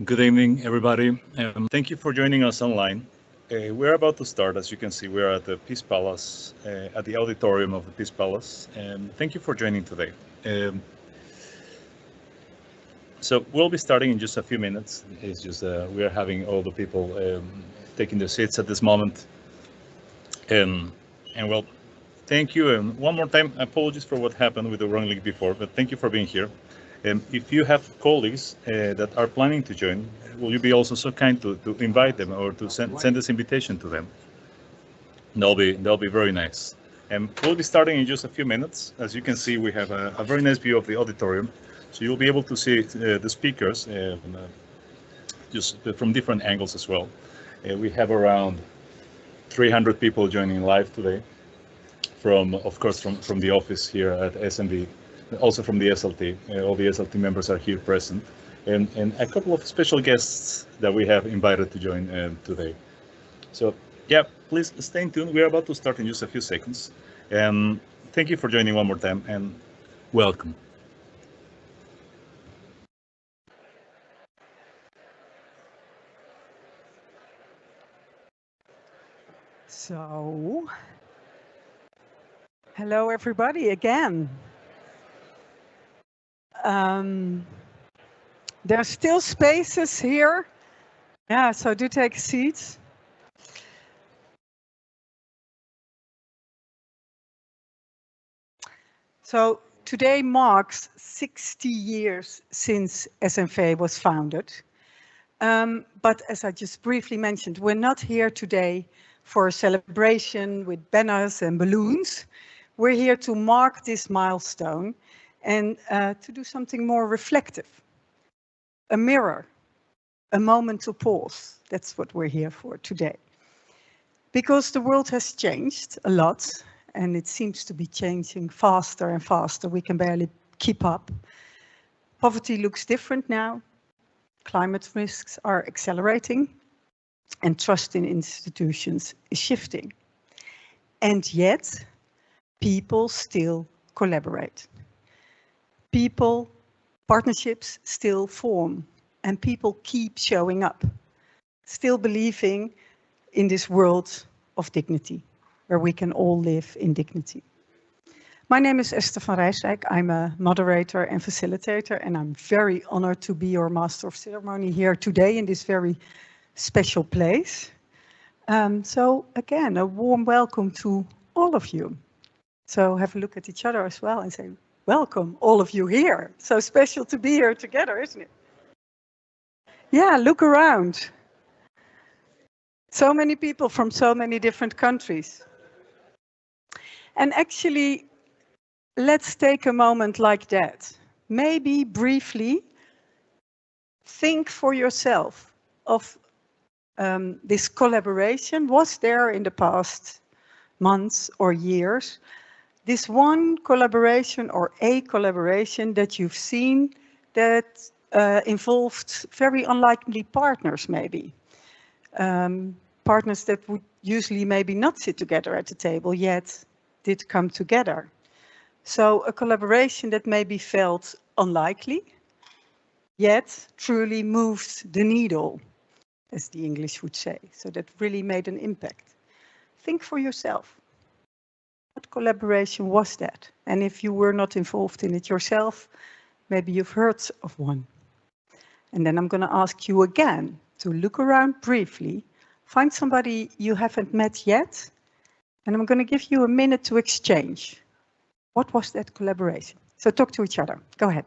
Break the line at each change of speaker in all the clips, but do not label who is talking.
Good evening, everybody. Thank you for joining us online. We're about to start. As you can see, we're at the Peace Palace, at the auditorium of the Peace Palace. And thank you for joining today. So we'll be starting in just a few minutes. It's just we are having all the people taking their seats at this moment. And well, thank you. And one more time, apologies for what happened with the wrong link before, but thank you for being here. If you have colleagues that are planning to join, will you be also so kind to invite them or to send this invitation to them? That'll be very nice. And we'll be starting in just a few minutes. As you can see, we have a very nice view of the auditorium, so you'll be able to see the speakers just from different angles as well. We have around 300 people joining live today, of course, from the office here at SMB. Also from the SLT, all the SLT members are here present, and a couple of special guests that we have invited to join today. So yeah, please stay tuned. We're about to start in just a few seconds. Thank you for joining one more time, and welcome.
So, hello everybody again. There are still spaces here. Yeah, so do take seats. So today marks 60 years since SNV was founded. But as I just briefly mentioned, we're not here today for a celebration with banners and balloons. We're here to mark this milestone and to do something more reflective. A mirror, a moment to pause. That's what we're here for today. Because the world has changed a lot, and it seems to be changing faster and faster. We can barely keep up. Poverty looks different now. Climate risks are accelerating, and trust in institutions is shifting. And yet, people still collaborate. Partnerships still form, and people keep showing up, still believing in this world of dignity, where we can all live in dignity. My name is Esther van Rijswijk. I'm a moderator and facilitator, and I'm very honored to be your master of ceremony here today in this very special place. So again, a warm welcome to all of you. So have a look at each other as well and say, welcome, all of you here. So special to be here together, isn't it? Yeah, look around. So many people from so many different countries. And actually, let's take a moment like that. Maybe briefly think for yourself of this collaboration. Was there in the past months or years this one collaboration or a collaboration that you've seen that involved very unlikely partners maybe? Partners that would usually maybe not sit together at the table, yet did come together. So a collaboration that maybe felt unlikely, yet truly moved the needle, as the English would say. So that really made an impact. Think for yourself. What collaboration was that? And if you were not involved in it yourself, maybe you've heard of one. And then I'm going to ask you again to look around briefly, find somebody you haven't met yet, and I'm going to give you a minute to exchange. What was that collaboration? So talk to each other. Go ahead.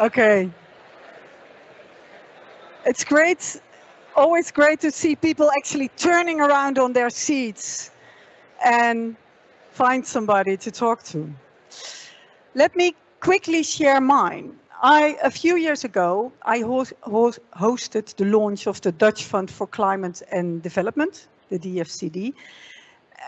Okay. It's great, always great to see people actually turning around on their seats and find somebody to talk to. Let me quickly share mine. A few years ago, I hosted the launch of the Dutch Fund for Climate and Development, the DFCD.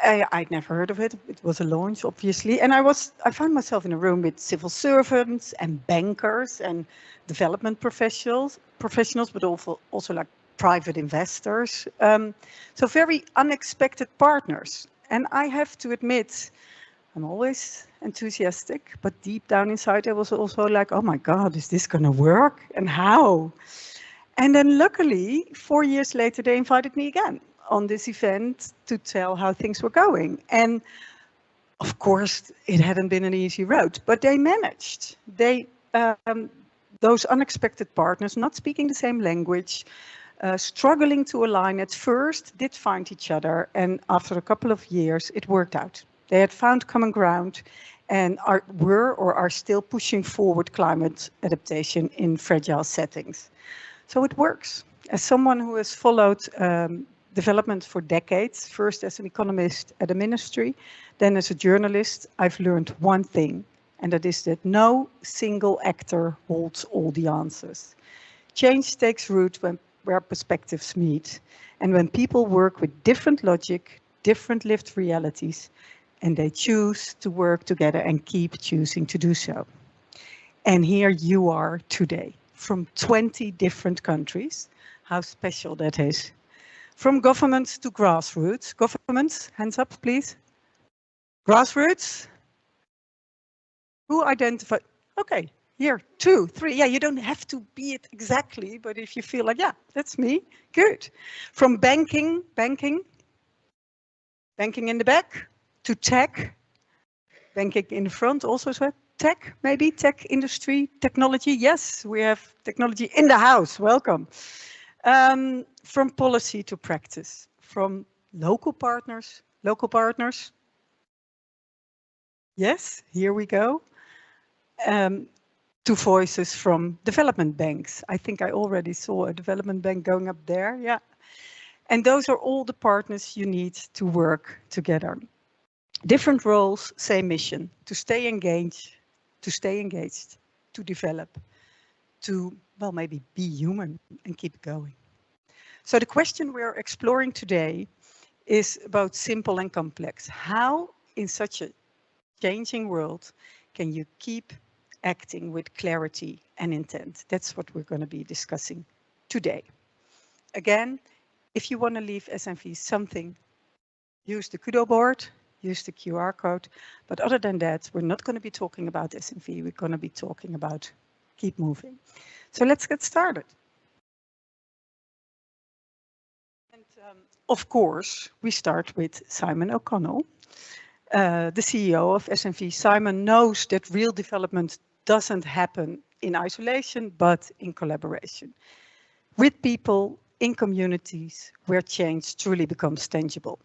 I'd never heard of it. It was a launch, obviously. And I found myself in a room with civil servants and bankers and development professionals, but also like private investors. So very unexpected partners. And I have to admit, I'm always enthusiastic, but deep down inside, I was also like, oh my God, is this going to work? And how? And then luckily, 4 years later, they invited me again on this event to tell how things were going. And of course, it hadn't been an easy road, but they managed. Those unexpected partners, not speaking the same language, struggling to align at first, did find each other. And after a couple of years, it worked out. They had found common ground and are still pushing forward climate adaptation in fragile settings. So it works. As someone who has followed development for decades, first as an economist at a ministry, then as a journalist, I've learned one thing, and that is that no single actor holds all the answers. Change takes root where perspectives meet, and when people work with different logic, different lived realities, and they choose to work together and keep choosing to do so. And here you are today, from 20 different countries. How special that is. From governments to grassroots. Governments, hands up, please. Grassroots. Who identified? Okay, here, 2, 3. Yeah, you don't have to be it exactly, but if you feel like, yeah, that's me, good. From banking in the back, to tech, banking in the front, also tech, maybe tech industry, technology. Yes, we have technology in the house. Welcome. From policy to practice, from local partners. Yes, here we go. To voices from development banks. I think I already saw a development bank going up there. Yeah. And those are all the partners you need to work together. Different roles, same mission, to stay engaged, to develop, to, well, maybe be human and keep going. So the question we're exploring today is about simple and complex. How, in such a changing world, can you keep acting with clarity and intent? That's what we're going to be discussing today. Again, if you want to leave SNV something, use the Kudo board, use the QR code. But other than that, we're not going to be talking about SNV. We're going to be talking about keep moving. So let's get started. And of course, we start with Simon O'Connell, the CEO of SNV. Simon knows that real development doesn't happen in isolation, but in collaboration with people in communities where change truly becomes tangible.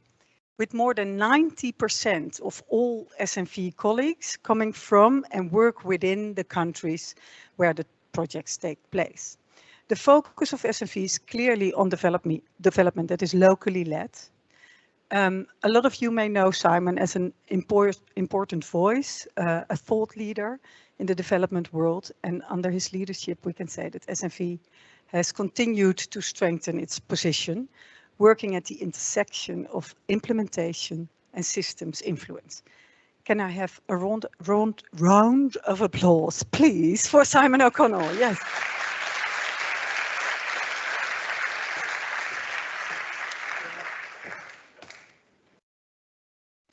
With more than 90% of all SNV colleagues coming from and work within the countries where the projects take place. The focus of SNV is clearly on development that is locally led. A lot of you may know Simon as an important voice, a thought leader in the development world, and under his leadership we can say that SNV has continued to strengthen its position, working at the intersection of implementation and systems influence. Can I have a round of applause, please, for Simon O'Connell? Yes.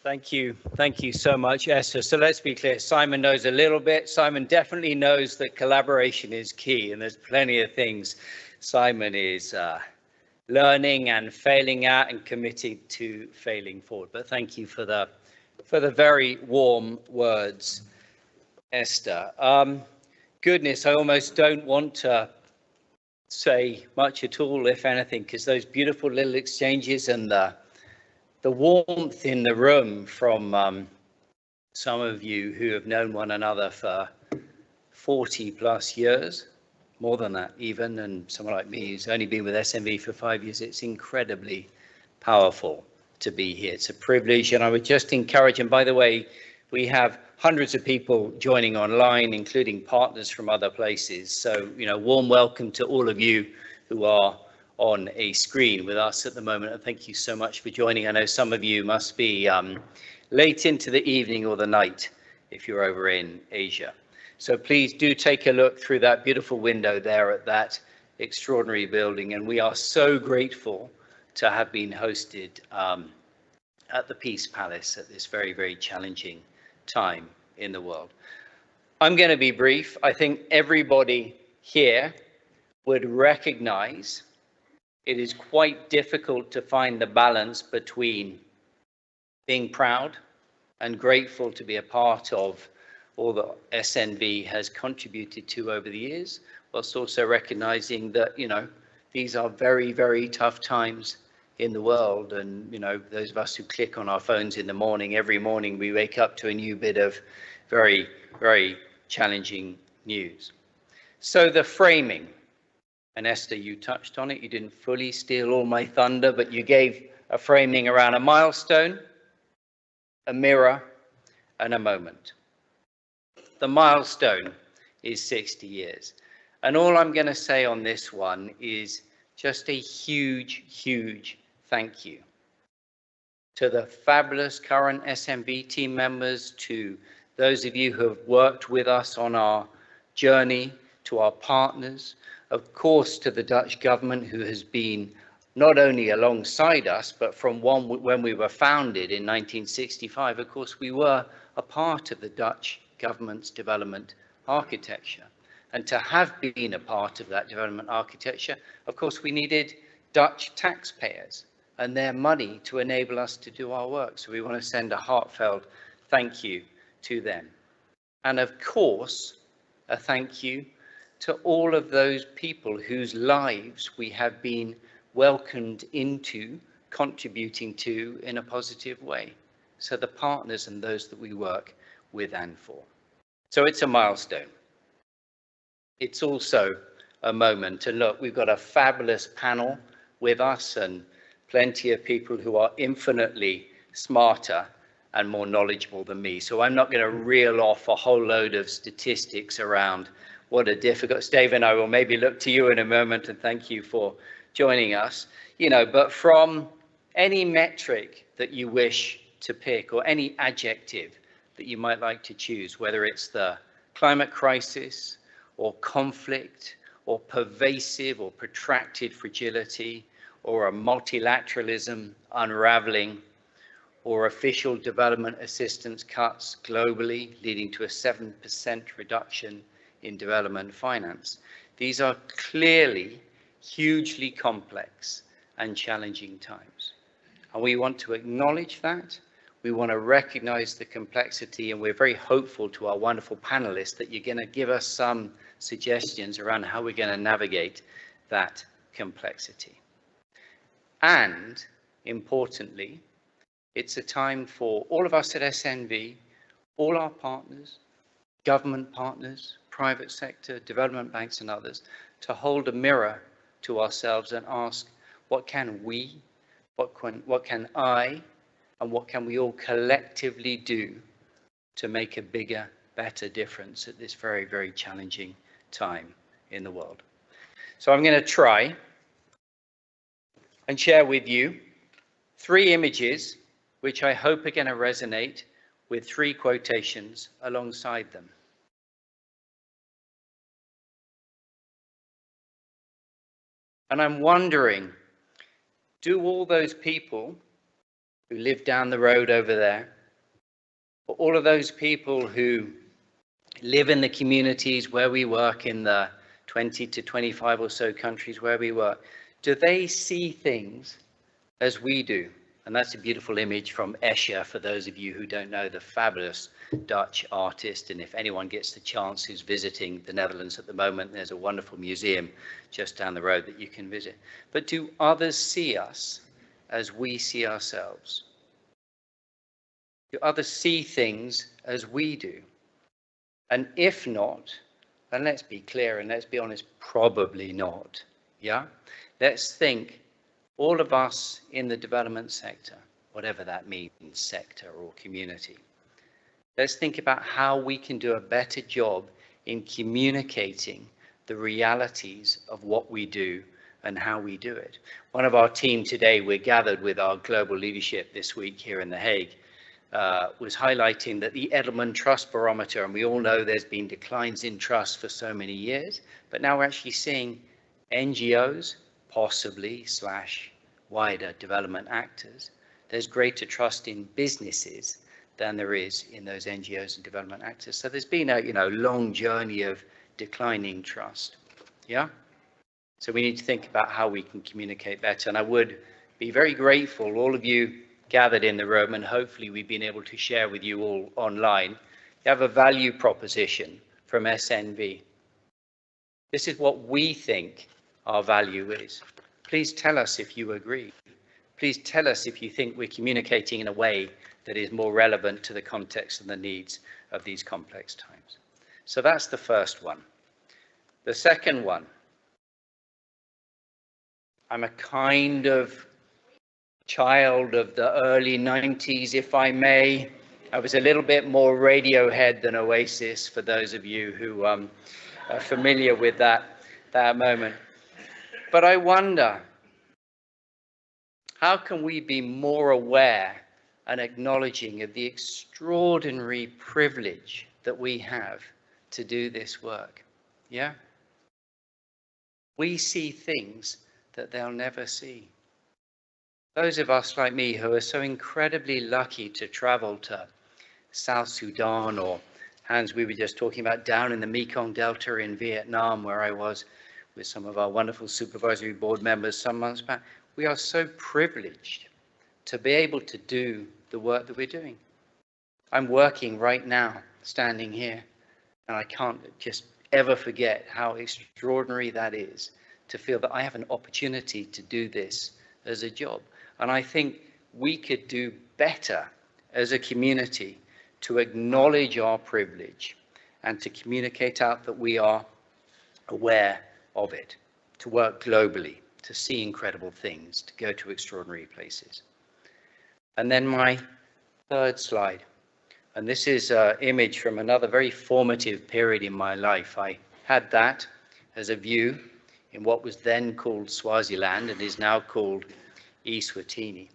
Thank you so much, Esther. So let's be clear, Simon knows a little bit. Simon definitely knows that collaboration is key, and there's plenty of things Simon is learning and failing at and committed to failing forward. But thank you for the very warm words, Esther. Goodness, I almost don't want to say much at all, if anything, because those beautiful little exchanges and the warmth in the room from some of you who have known one another 40 plus years, more than that even, and someone like me who's only been with SNV for 5 years, it's incredibly powerful to be here. It's a privilege, and I would just encourage, and by the way, we have hundreds of people joining online, including partners from other places. So, warm welcome to all of you who are on a screen with us at the moment, and thank you so much for joining. I know some of you must be late into the evening or the night if you're over in Asia. So please do take a look through that beautiful window there at that extraordinary building, and we are so grateful to have been hosted at the Peace Palace at this very, very challenging time in the world. I'm going to be brief. I think everybody here would recognize it is quite difficult to find the balance between being proud and grateful to be a part of all that SNV has contributed to over the years, whilst also recognizing that, these are very, very tough times in the world. And, those of us who click on our phones in the morning, every morning we wake up to a new bit of very, very challenging news. So the framing, and Esther, you touched on it. You didn't fully steal all my thunder, but you gave a framing around a milestone, a mirror, and a moment. The milestone is 60 years. And all I'm going to say on this one is just a huge, huge thank you to the fabulous current SNV team members, to those of you who have worked with us on our journey, to our partners, of course, to the Dutch government, who has been not only alongside us, but from when we were founded in 1965, of course, we were a part of the Dutch government's development architecture. And to have been a part of that development architecture, of course, we needed Dutch taxpayers and their money to enable us to do our work. So we want to send a heartfelt thank you to them. And of course, a thank you to all of those people whose lives we have been welcomed into, contributing to in a positive way. So the partners and those that we work with and for. So it's a milestone. It's also a moment. And look, we've got a fabulous panel with us and plenty of people who are infinitely smarter and more knowledgeable than me. So I'm not going to reel off a whole load of statistics around what a difficult, Dave and I will maybe look to you in a moment, and thank you for joining us. But from any metric that you wish to pick, or any adjective that you might like to choose, whether it's the climate crisis or conflict or pervasive or protracted fragility or a multilateralism unraveling or official development assistance cuts globally leading to a 7% reduction in development finance. These are clearly hugely complex and challenging times. And we want to acknowledge that. We want to recognize the complexity, and we're very hopeful to our wonderful panelists that you're going to give us some suggestions around how we're going to navigate that complexity. And importantly, it's a time for all of us at SNV, all our partners, government partners, private sector, development banks and others, to hold a mirror to ourselves and ask, what can we, what can I, and what can we all collectively do to make a bigger, better difference at this very, very challenging time in the world? So I'm going to try and share with you 3 images which I hope are going to resonate, with 3 quotations alongside them. And I'm wondering, do all those people who live down the road over there, or all of those people who live in the communities where we work, in the 20 to 25 or so countries where we work, do they see things as we do? And that's a beautiful image from Escher, for those of you who don't know, the fabulous Dutch artist. And if anyone gets the chance who's visiting the Netherlands at the moment, there's a wonderful museum just down the road that you can visit. But do others see us as we see ourselves? Do others see things as we do? And if not, And let's be clear and let's be honest, probably not. Yeah? Let's think, all of us in the development sector, whatever that means, sector or community, let's think about how we can do a better job in communicating the realities of what we do and how we do it. One of our team today, we're gathered with our global leadership this week here in The Hague, was highlighting that the Edelman Trust Barometer, and we all know there's been declines in trust for so many years, but now we're actually seeing NGOs, possibly / wider development actors, there's greater trust in businesses than there is in those NGOs and development actors. So there's been a long journey of declining trust. Yeah. So we need to think about how we can communicate better. And I would be very grateful, all of you gathered in the room, and hopefully we've been able to share with you all online. You have a value proposition from SNV. This is what we think our value is. Please tell us if you agree. Please tell us if you think we're communicating in a way that is more relevant to the context and the needs of these complex times. So that's the first one. The second one, I'm a kind of child of the early 90s, if I may. I was a little bit more Radiohead than Oasis, for those of you who are familiar with that moment. But I wonder, how can we be more aware and acknowledging of the extraordinary privilege that we have to do this work? Yeah? We see things that they'll never see. Those of us like me who are so incredibly lucky to travel to South Sudan, or Hans, we were just talking about down in the Mekong Delta in Vietnam, where I was with some of our wonderful supervisory board members some months back. We are so privileged to be able to do the work that we're doing. I'm working right now, standing here, and I can't just ever forget how extraordinary that is to feel that I have an opportunity to do this as a job. And I think we could do better as a community to acknowledge our privilege and to communicate out that we are aware of it, to work globally, to see incredible things, to go to extraordinary places. And then my third slide, and this is an image from another very formative period in my life. I had that as a view in what was then called Swaziland and is now called Eswatini.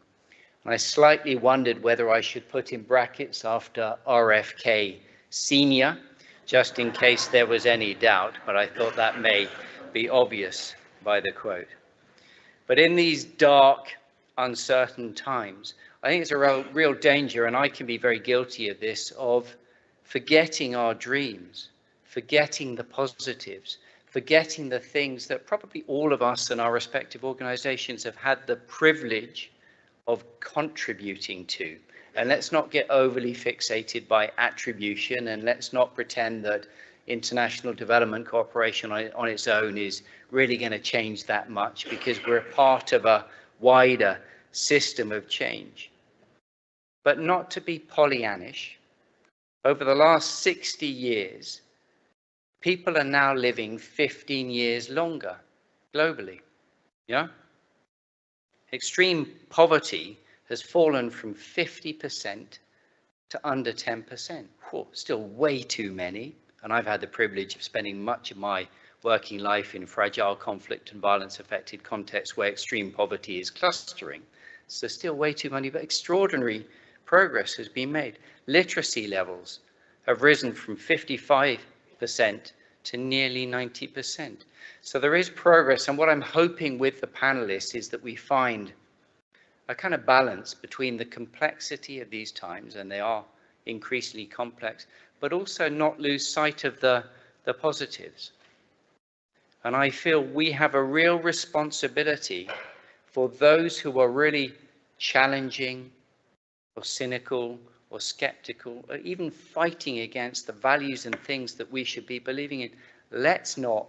And I slightly wondered whether I should put in brackets after RFK Senior, just in case there was any doubt, but I thought that may be obvious by the quote. But in these dark, uncertain times, I think it's a real danger, and I can be very guilty of this, of forgetting our dreams, forgetting the positives, forgetting the things that probably all of us and our respective organizations have had the privilege of contributing to. And let's not get overly fixated by attribution, and let's not pretend that international development cooperation on its own is really going to change that much, because we're a part of a wider system of change. But not to be Pollyannish, over the last 60 years, people are now living 15 years longer globally. Yeah? Extreme poverty has fallen from 50% to under 10%. Whew, still way too many. And I've had the privilege of spending much of my working life in fragile conflict and violence affected contexts where extreme poverty is clustering. So still way too many, but extraordinary progress has been made. Literacy levels have risen from 55% to nearly 90%. So there is progress, and what I'm hoping with the panelists is that we find a kind of balance between the complexity of these times, and they are increasingly complex, but also not lose sight of the positives. And I feel we have a real responsibility for those who are really challenging or cynical or skeptical, or even fighting against the values and things that we should be believing in. Let's not,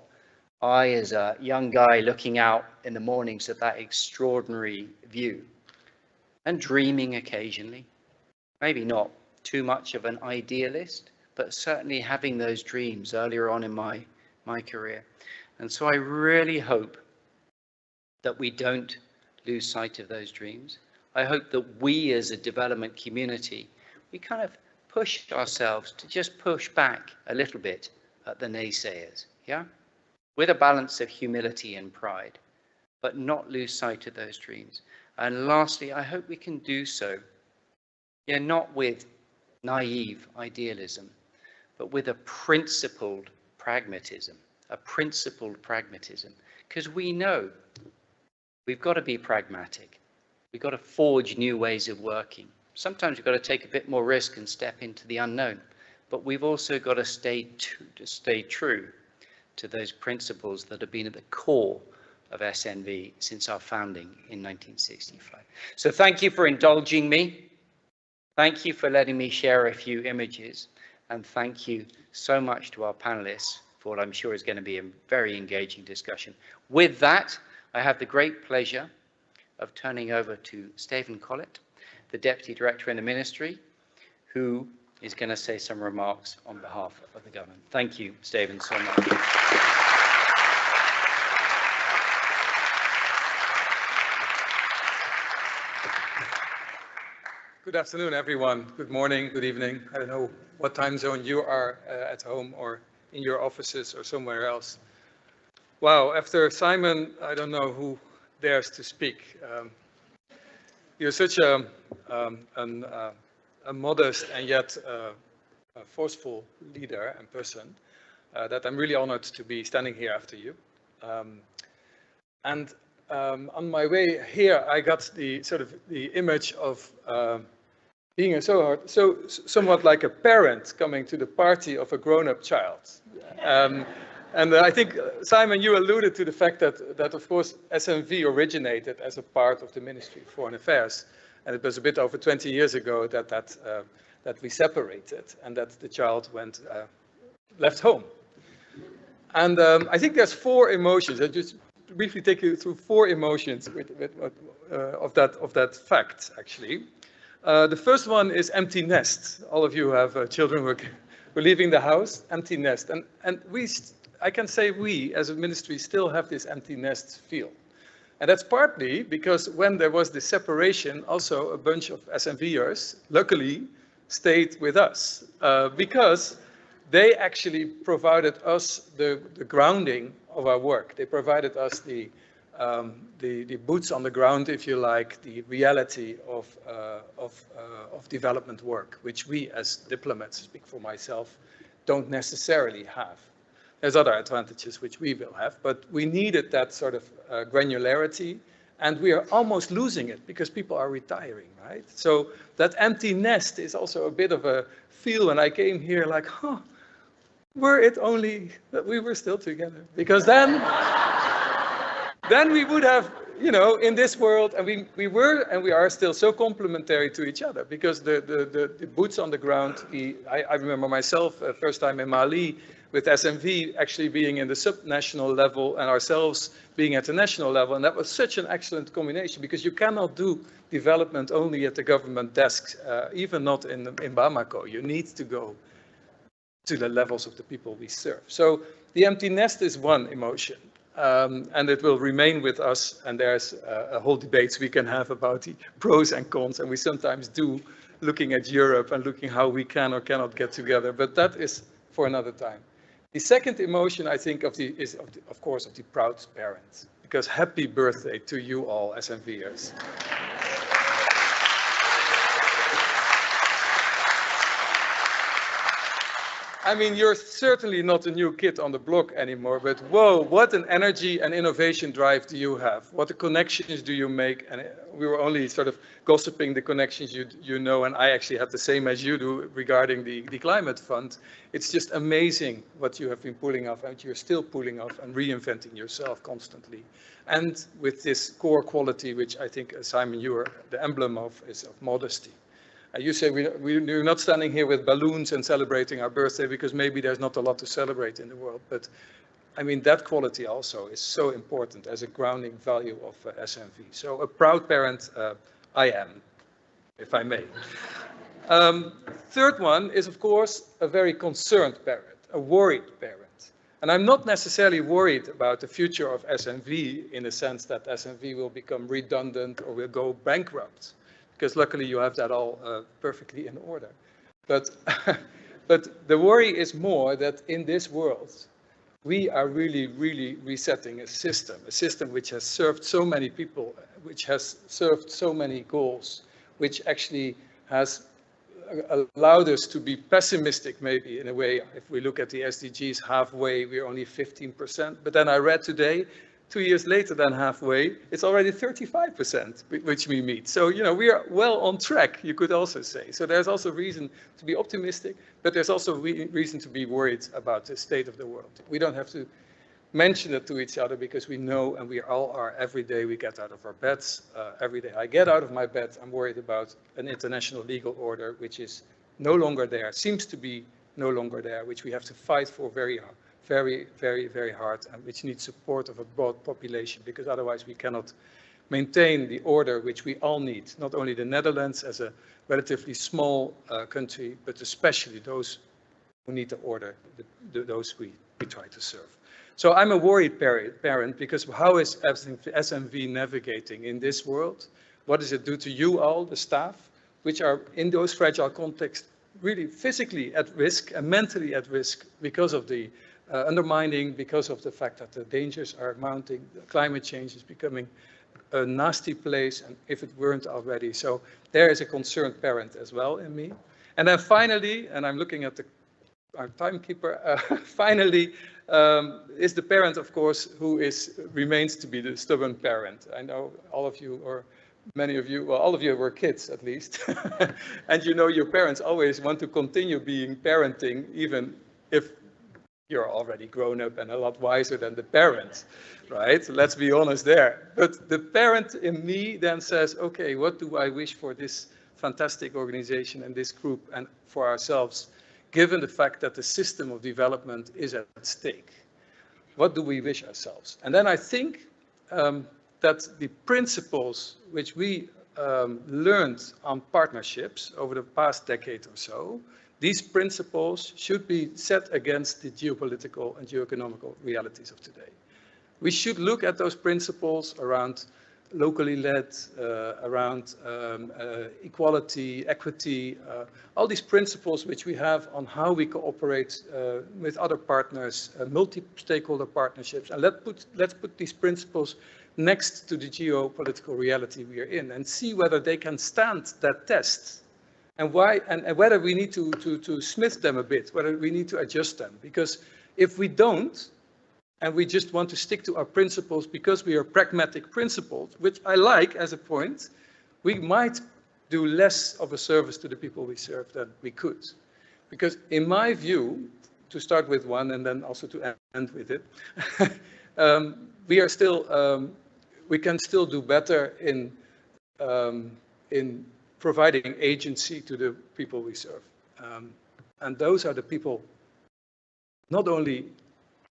I as a young guy looking out in the mornings at that extraordinary view and dreaming occasionally, maybe not too much of an idealist, but certainly having those dreams earlier on in my my career. And so I really hope that we don't lose sight of those dreams. I hope that we as a development community, we kind of push ourselves to just push back a little bit at the naysayers, yeah? With a balance of humility and pride, but not lose sight of those dreams. And lastly, I hope we can do so, yeah, not with naive idealism, but with a principled pragmatism, because we know we've got to be pragmatic. We've got to forge new ways of working. Sometimes we've got to take a bit more risk and step into the unknown, but we've also got to stay true to those principles that have been at the core of SNV since our founding in 1965. So thank you for indulging me. Thank you for letting me share a few images, and thank you so much to our panelists for what I'm sure is going to be a very engaging discussion. With that, I have the great pleasure of turning over to Stephen Collett, the Deputy Director in the Ministry, who is going to say some remarks on behalf of the government. Thank you, Stephen, so much.
Good afternoon, everyone. Good morning, good evening. I don't know what time zone you are at home or in your offices or somewhere else. Wow, after Simon, I don't know who dares to speak. You're such a modest and yet a forceful leader and person that I'm really honored to be standing here after you. On my way here, I got the sort of the image of being somewhat like a parent coming to the party of a grown-up child. And I think, Simon, you alluded to the fact that of course, SNV originated as a part of the Ministry of Foreign Affairs. And it was a bit over 20 years ago that we separated and that the child left home. And I think there's four emotions. I'll just briefly take you through four emotions of that fact, actually. The first one is empty nest. All of you have children who are leaving the house, empty nest. And I can say we, as a ministry, still have this empty nest feel. And that's partly because when there was the separation, also a bunch of SNVers, luckily, stayed with us. Because they actually provided us the grounding of our work. They provided us the boots on the ground, if you like, the reality of development work, which we as diplomats, speak for myself, don't necessarily have. There's other advantages which we will have, but we needed that sort of granularity, and we are almost losing it because people are retiring, right? So that empty nest is also a bit of a feel when I came here like, huh, were it only that we were still together? Because then we would have, you know, in this world, and we were and we are still so complementary to each other, because the boots on the ground, I remember myself, first time in Mali, with SNV actually being in the subnational level and ourselves being at the national level. And that was such an excellent combination, because you cannot do development only at the government desk, even not in Bamako. You need to go to the levels of the people we serve. So the empty nest is one emotion, and it will remain with us. And there's a whole debate we can have about the pros and cons, and we sometimes do, looking at Europe and looking how we can or cannot get together. But that is for another time. The second emotion, I think, is of course, of the proud parents, because happy birthday to you all, SNVers. I mean, you're certainly not a new kid on the block anymore, but whoa, what an energy and innovation drive do you have? What connections do you make? And we were only sort of gossiping the connections you know, and I actually have the same as you do regarding the climate fund. It's just amazing what you have been pulling off, and you're still pulling off and reinventing yourself constantly. And with this core quality, which I think, Simon, you are the emblem of, is of modesty. You say we're not standing here with balloons and celebrating our birthday because maybe there's not a lot to celebrate in the world. But I mean, that quality also is so important as a grounding value of SNV. So a proud parent I am, if I may. Third one is, of course, a very concerned parent, a worried parent. And I'm not necessarily worried about the future of SNV in the sense that SNV will become redundant or will go bankrupt, because luckily you have that all perfectly in order. But, but the worry is more that in this world, we are really, really resetting a system which has served so many people, which has served so many goals, which actually has allowed us to be pessimistic maybe in a way. If we look at the SDGs halfway, we're only 15%. But then I read today, 2 years later than halfway, it's already 35%, which we meet. So, you know, we are well on track, you could also say. So there's also reason to be optimistic, but there's also reason to be worried about the state of the world. We don't have to mention it to each other because we know, and we all are every day we get out of our beds. Every day I get out of my bed, I'm worried about an international legal order which is no longer there, seems to be no longer there, which we have to fight for very hard, and which needs support of a broad population, because otherwise we cannot maintain the order which we all need, not only the Netherlands as a relatively small country, but especially those who need the order, those we try to serve. So I'm a worried parent because how is SNV navigating in this world? What does it do to you all, the staff, which are in those fragile contexts, really physically at risk and mentally at risk because of the undermining, because of the fact that the dangers are mounting, climate change is becoming a nasty place, and if it weren't already. So there is a concerned parent as well in me. And then finally, and I'm looking at our timekeeper, finally, is the parent, of course, who remains to be the stubborn parent. I know all of you, or many of you, well, all of you were kids at least. And you know your parents always want to continue being parenting, even if you're already grown up and a lot wiser than the parents, right? So let's be honest there. But the parent in me then says, okay, what do I wish for this fantastic organization and this group and for ourselves, given the fact that the system of development is at stake? What do we wish ourselves? And then I think that the principles which we learned on partnerships over the past decade or so, these principles should be set against the geopolitical and geoeconomical realities of today. We should look at those principles around locally led, around equality, equity, all these principles which we have on how we cooperate with other partners, multi-stakeholder partnerships, and let's put these principles next to the geopolitical reality we are in and see whether they can stand that test, and why, and whether we need to smith them a bit, whether we need to adjust them. Because if we don't, and we just want to stick to our principles because we are pragmatic principles, which I like as a point, we might do less of a service to the people we serve than we could. Because in my view, to start with one and then also to end with it, we can still do better in providing agency to the people we serve. And those are the people, not only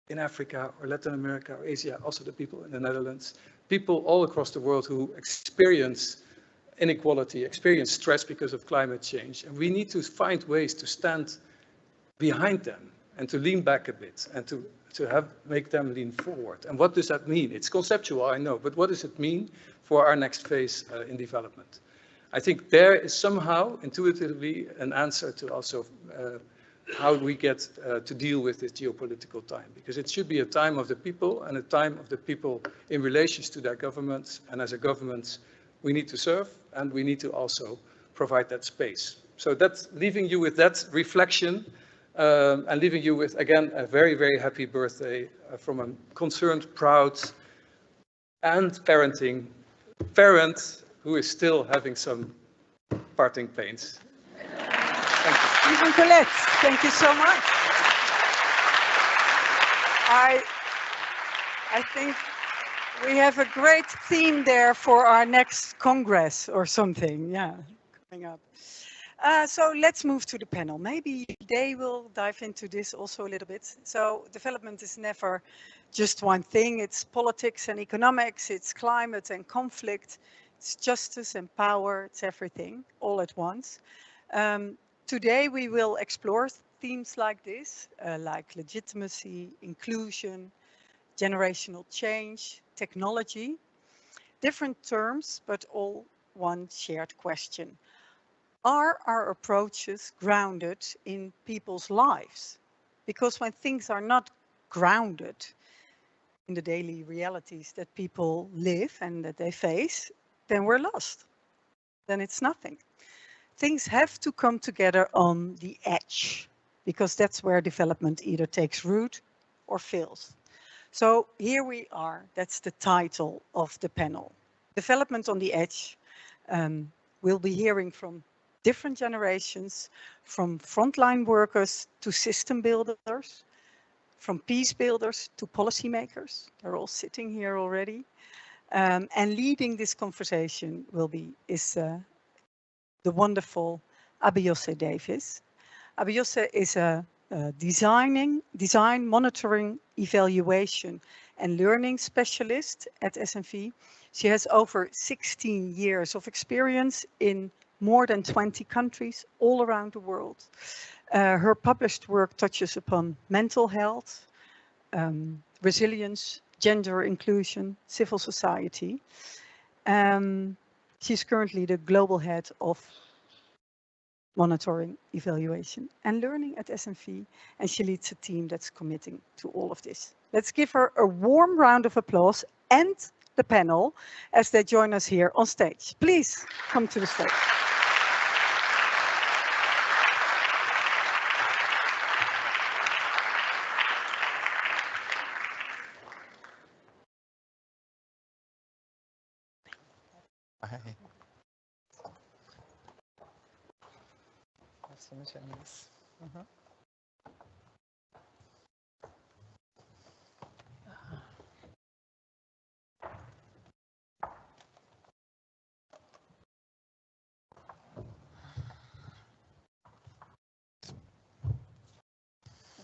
in Africa or Latin America or Asia, also the people in the Netherlands, people all across the world who experience inequality, experience stress because of climate change. And we need to find ways to stand behind them and to lean back a bit and to make them lean forward. And what does that mean? It's conceptual, I know, but what does it mean for our next phase in development? I think there is somehow intuitively an answer to also how we get to deal with this geopolitical time, because it should be a time of the people and a time of the people in relations to their governments. And as a government, we need to serve and we need to also provide that space. So that's leaving you with that reflection and leaving you with, again, a very, very happy birthday from a concerned, proud and parenting parent who is still having some parting pains. Thank you.
Even Colette, thank you so much. I think we have a great theme there for our next Congress or something, yeah, coming up. So let's move to the panel. Maybe they will dive into this also a little bit. So development is never just one thing. It's politics and economics, it's climate and conflict, it's justice and power, it's everything all at once. Today we will explore themes like this, like legitimacy, inclusion, generational change, technology. Different terms, but all one shared question. Are our approaches grounded in people's lives? Because when things are not grounded in the daily realities that people live and that they face, then we're lost. Then it's nothing. Things have to come together on the edge, because that's where development either takes root or fails. So here we are. That's the title of the panel. Development on the edge. We'll be hearing from different generations, from frontline workers to system builders, from peace builders to policymakers. They're all sitting here already. And leading this conversation is the wonderful Abiyose Davis. Abiyose is a design, monitoring, evaluation, and learning specialist at SNV. She has over 16 years of experience in more than 20 countries all around the world. Her published work touches upon mental health, resilience, gender inclusion, civil society. She's currently the global head of monitoring, evaluation, and learning at SNV, and she leads a team that's committing to all of this. Let's give her a warm round of applause and the panel as they join us here on stage. Please come to the stage.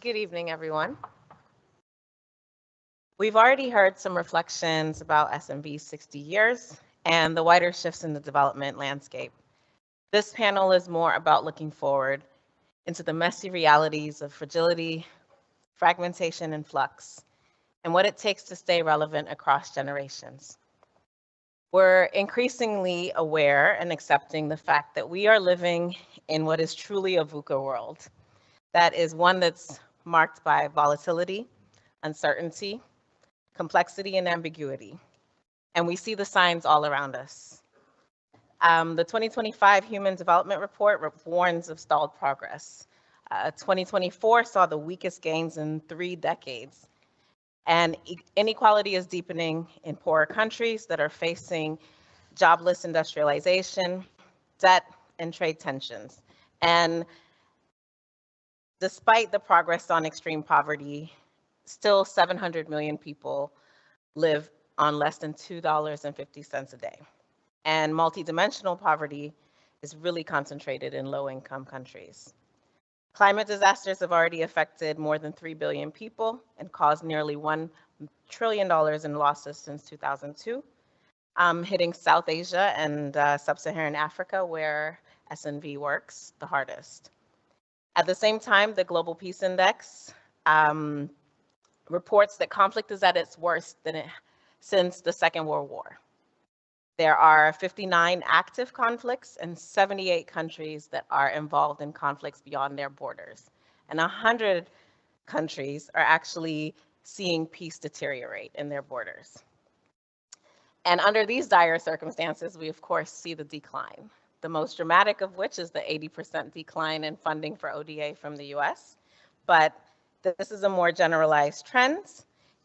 Good evening, everyone. We've already heard some reflections about SMV's 60 years and the wider shifts in the development landscape. This panel is more about looking forward into the messy realities of fragility, fragmentation, and flux, and what it takes to stay relevant across generations. We're increasingly aware and accepting the fact that we are living in what is truly a VUCA world. That is one that's marked by volatility, uncertainty, complexity, and ambiguity. And we see the signs all around us. The 2025 Human Development Report warns of stalled progress. 2024 saw the weakest gains in 3 decades. And inequality is deepening in poorer countries that are facing jobless industrialization, debt, and trade tensions. And despite the progress on extreme poverty, still 700 million people live on less than $2.50 a day. And multidimensional poverty is really concentrated in low-income countries. Climate disasters have already affected more than 3 billion people and caused nearly $1 trillion in losses since 2002, hitting South Asia and Sub-Saharan Africa, where SNV works the hardest. At the same time, the Global Peace Index reports that conflict is at its worst since the Second World War. There are 59 active conflicts and 78 countries that are involved in conflicts beyond their borders. And 100 countries are actually seeing peace deteriorate in their borders. And under these dire circumstances, we of course see the decline. The most dramatic of which is the 80% decline in funding for ODA from the US. But this is a more generalized trend,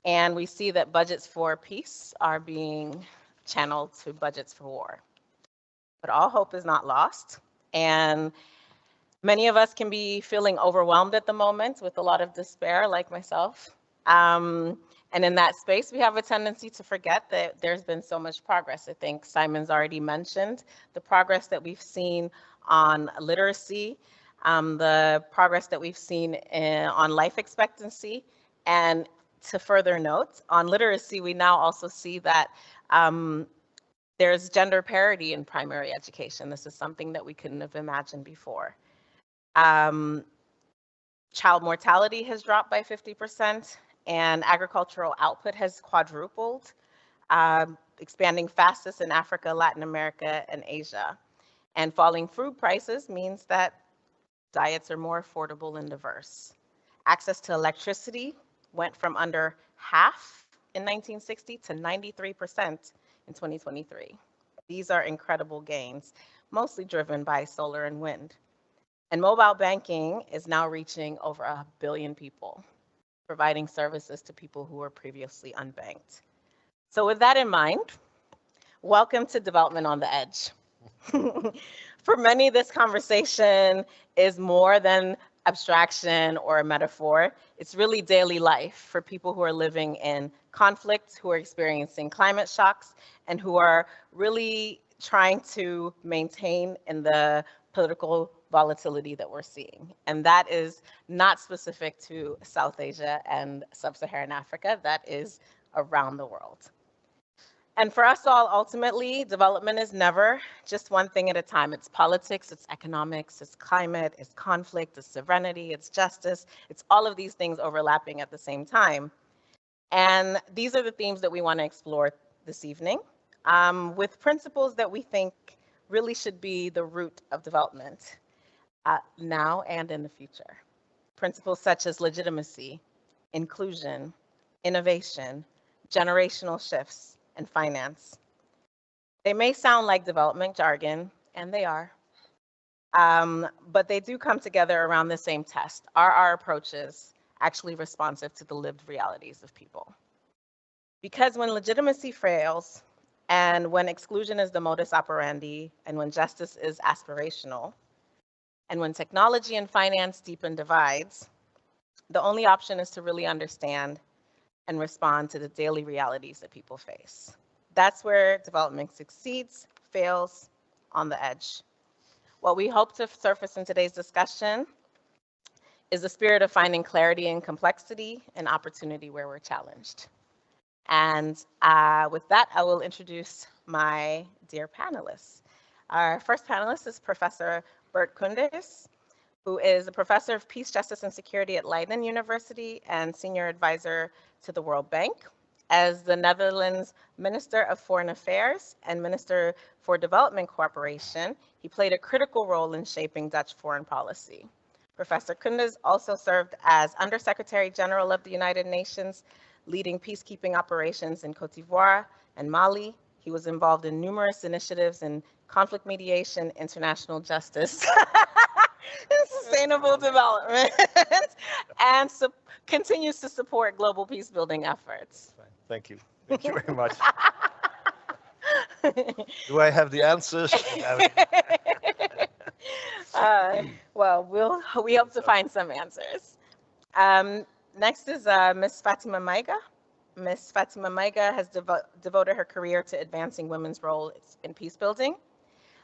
and we see that budgets for peace are being channeled to budgets for war. But all hope is not lost, and many of us can be feeling overwhelmed at the moment with a lot of despair, like myself. And in that space, we have a tendency to forget that there's been so much progress. I think Simon's already mentioned the progress that we've seen on literacy, the progress that we've seen on life expectancy. And to further note, on literacy, we now also see that there's gender parity in primary education. This is something that we couldn't have imagined before. Child mortality has dropped by 50%, and agricultural output has quadrupled, expanding fastest in Africa, Latin America, and Asia. And falling food prices means that diets are more affordable and diverse. Access to electricity went from under half in 1960 to 93% in 2023. These are incredible gains, mostly driven by solar and wind. And mobile banking is now reaching over 1 billion people, providing services to people who were previously unbanked. So with that in mind, welcome to Development on the Edge. For many, this conversation is more than abstraction or a metaphor. It's really daily life for people who are living in conflict, who are experiencing climate shocks, and who are really trying to maintain in the political volatility that we're seeing. And that is not specific to South Asia and Sub-Saharan Africa, that is around the world. And for us all, ultimately, development is never just one thing at a time. It's politics, it's economics, it's climate, it's conflict, it's sovereignty, it's justice. It's all of these things overlapping at the same time. And these are the themes that we want to explore this evening, with principles that we think really should be the root of development now and in the future. Principles such as legitimacy, inclusion, innovation, generational shifts, and finance. They may sound like development jargon, and they are, but they do come together around the same test. Are our approaches actually responsive to the lived realities of people? Because when legitimacy fails, and when exclusion is the modus operandi, and when justice is aspirational, and when technology and finance deepen divides, the only option is to really understand and respond to the daily realities that people face. That's where development succeeds, fails, on the edge. What we hope to surface in today's discussion is the spirit of finding clarity in complexity and opportunity where we're challenged. And with that, I will introduce my dear panelists. Our first panelist is Professor Bert Koenders, who is a professor of peace, justice, and security at Leiden University and senior advisor to the World Bank. As the Netherlands Minister of Foreign Affairs and Minister for Development Cooperation, he played a critical role in shaping Dutch foreign policy. Professor Koenders also served as Undersecretary General of the United Nations, leading peacekeeping operations in Cote d'Ivoire and Mali. He was involved in numerous initiatives in conflict mediation, international justice, and sustainable development, and continues to support global peace building efforts.
Thank you. Thank you very much. Do I have the answers?
Well, we hope to find some answers. Next is Ms. Fatima Maiga. Ms. Fatima Maiga has devoted her career to advancing women's role in peace building,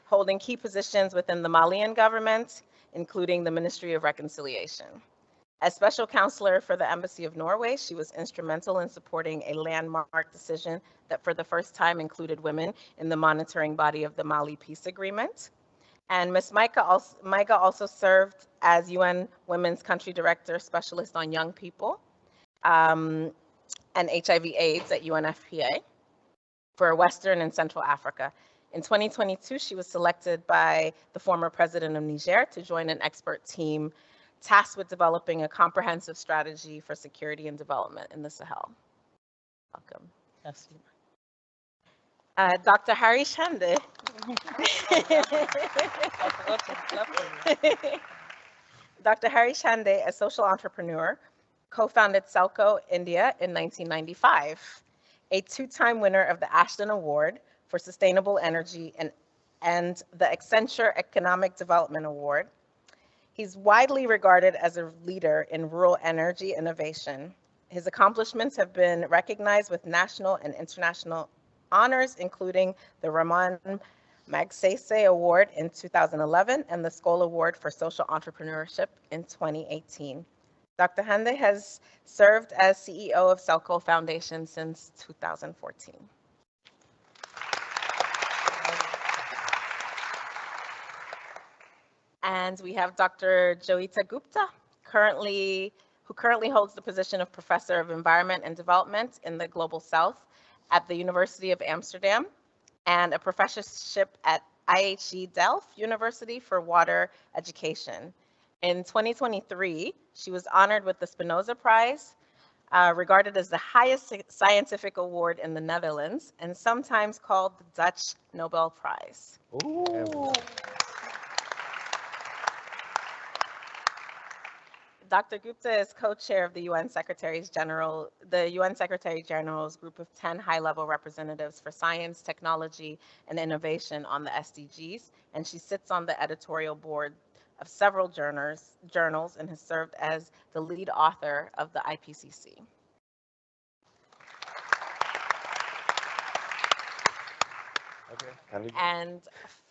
holding key positions within the Malian government, including the Ministry of Reconciliation. As special counselor for the Embassy of Norway, she was instrumental in supporting a landmark decision that for the first time included women in the monitoring body of the Mali peace agreement. And Ms. Maiga also served as UN Women's Country Director Specialist on Young People and HIV/AIDS at UNFPA for Western and Central Africa. In 2022, she was selected by the former president of Niger to join an expert team tasked with developing a comprehensive strategy for security and development in the Sahel. Welcome. Dr. Harish Hande. Dr. Harish Hande, a social entrepreneur, co-founded Selco India in 1995, a two-time winner of the Ashton Award for Sustainable Energy and the Accenture Economic Development Award. He's widely regarded as a leader in rural energy innovation. His accomplishments have been recognized with national and international honors, including the Ramon Magsaysay Award in 2011 and the Skoll Award for Social Entrepreneurship in 2018. Dr. Hande has served as CEO of Selco Foundation since 2014. And we have Dr. Joita Gupta, who currently holds the position of Professor of Environment and Development in the Global South at the University of Amsterdam, and a professorship at IHE Delft University for Water Education. In 2023, she was honored with the Spinoza Prize, regarded as the highest scientific award in the Netherlands, and sometimes called the Dutch Nobel Prize.
Ooh.
Dr. Gupta is co-chair of the UN Secretary General's group of 10 high-level representatives for science, technology, and innovation on the SDGs, and she sits on the editorial board of several journals and has served as the lead author of the IPCC.
Okay.
And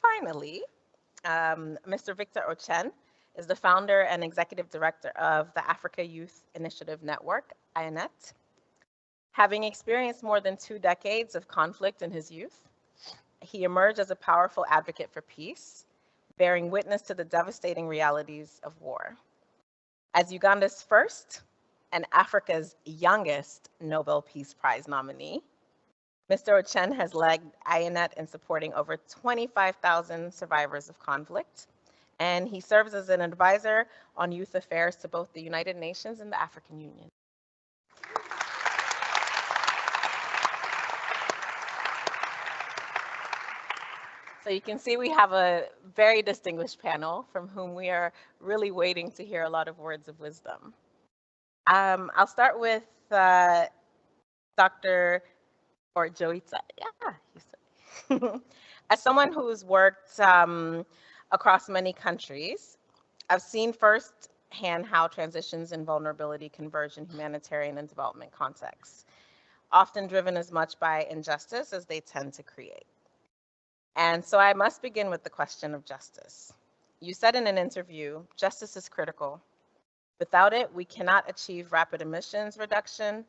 finally, Mr. Victor Ochen is the founder and executive director of the Africa Youth Initiative Network, INET. Having experienced more than 2 decades of conflict in his youth, he emerged as a powerful advocate for peace, bearing witness to the devastating realities of war. As Uganda's first and Africa's youngest Nobel Peace Prize nominee, Mr. Ochen has led INET in supporting over 25,000 survivors of conflict, and he serves as an advisor on youth affairs to both the United Nations and the African Union. So you can see we have a very distinguished panel from whom we are really waiting to hear a lot of words of wisdom. I'll start with Dr. or Joitza. Yeah, as someone who's worked across many countries, I've seen firsthand how transitions and vulnerability converge in humanitarian and development contexts, often driven as much by injustice as they tend to create. And so I must begin with the question of justice. You said in an interview, justice is critical. Without it, we cannot achieve rapid emissions reduction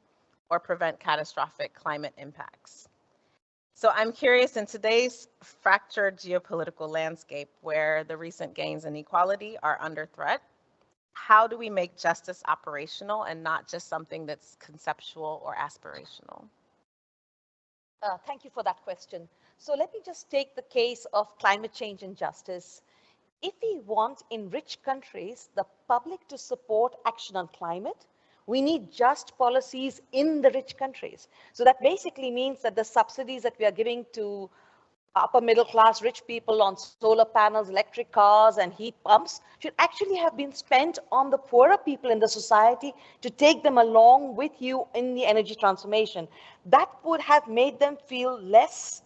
or prevent catastrophic climate impacts. So I'm curious, in today's fractured geopolitical landscape where the recent gains in equality are under threat, how do we make justice operational and not just something that's conceptual or aspirational?
Thank you for that question. So let me just take the case of climate change and justice. If we want in rich countries the public to support action on climate, we need just policies in the rich countries. So that basically means that the subsidies that we are giving to upper middle class rich people on solar panels, electric cars, and heat pumps should actually have been spent on the poorer people in the society to take them along with you in the energy transformation. That would have made them feel less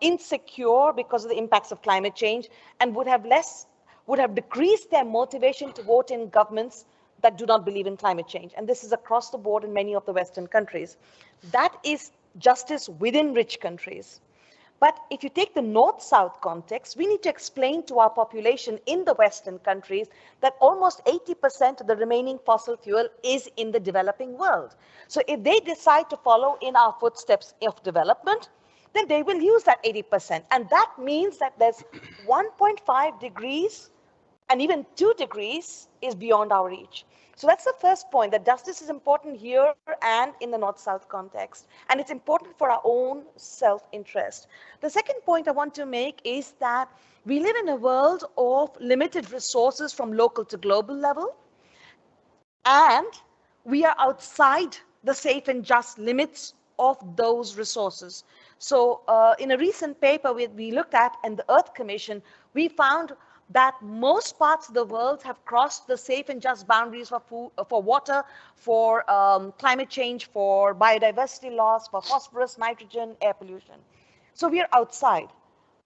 insecure because of the impacts of climate change, and would have decreased their motivation to vote in governments that do not believe in climate change. And this is across the board in many of the Western countries. That is justice within rich countries. But if you take the North-South context, we need to explain to our population in the Western countries that almost 80% of the remaining fossil fuel is in the developing world. So if they decide to follow in our footsteps of development, then they will use that 80%. And that means that there's 1.5 degrees and even 2 degrees is beyond our reach. So that's the first point, that justice is important here and in the North-South context. And it's important for our own self-interest. The second point I want to make is that we live in a world of limited resources from local to global level. And we are outside the safe and just limits of those resources. So in a recent paper we looked at in the Earth Commission, we found that most parts of the world have crossed the safe and just boundaries for food, for water, for climate change, for biodiversity loss, for phosphorus, nitrogen, air pollution. So we are outside,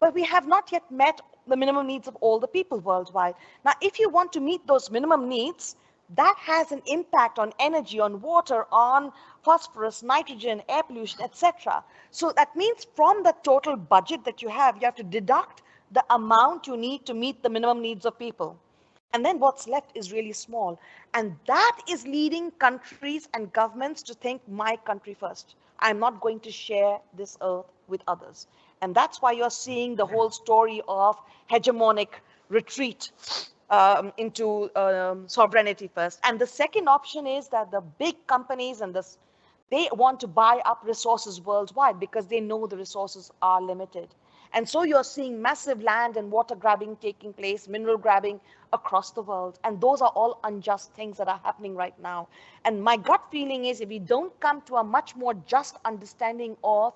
but we have not yet met the minimum needs of all the people worldwide. Now, if you want to meet those minimum needs, that has an impact on energy, on water, on phosphorus, nitrogen, air pollution, etc. So that means from the total budget that you have to deduct the amount you need to meet the minimum needs of people. And then what's left is really small. And that is leading countries and governments to think, my country first. I'm not going to share this earth with others. And that's why you're seeing the whole story of hegemonic retreat sovereignty first. And the second option is that the big companies and they want to buy up resources worldwide because they know the resources are limited. And so you're seeing massive land and water grabbing taking place, mineral grabbing across the world. And those are all unjust things that are happening right now. And my gut feeling is if we don't come to a much more just understanding of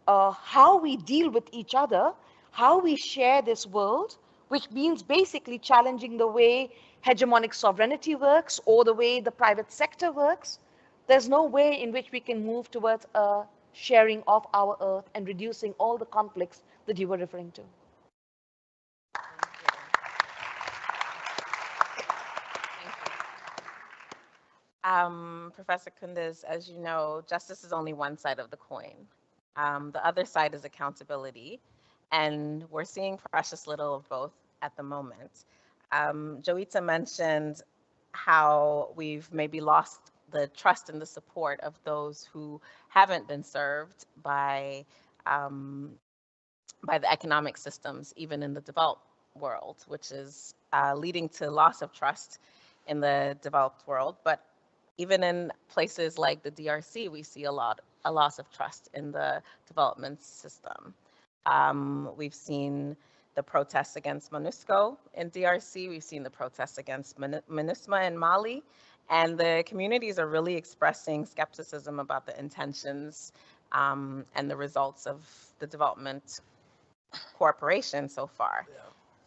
how we deal with each other, how we share this world, which means basically challenging the way hegemonic sovereignty works or the way the private sector works, there's no way in which we can move towards a sharing of our earth and reducing all the conflicts that you were referring to.
Professor Kunduz, as you know, justice is only one side of the coin. The other side is accountability, and we're seeing precious little of both at the moment. Joita mentioned how we've maybe lost the trust and the support of those who haven't been served by the economic systems, even in the developed world, which is leading to loss of trust in the developed world. But even in places like the DRC, we see a loss of trust in the development system. We've seen the protests against MONUSCO in DRC. We've seen the protests against MINUSMA in Mali. And the communities are really expressing skepticism about the intentions and the results of the development cooperation so far. Yeah.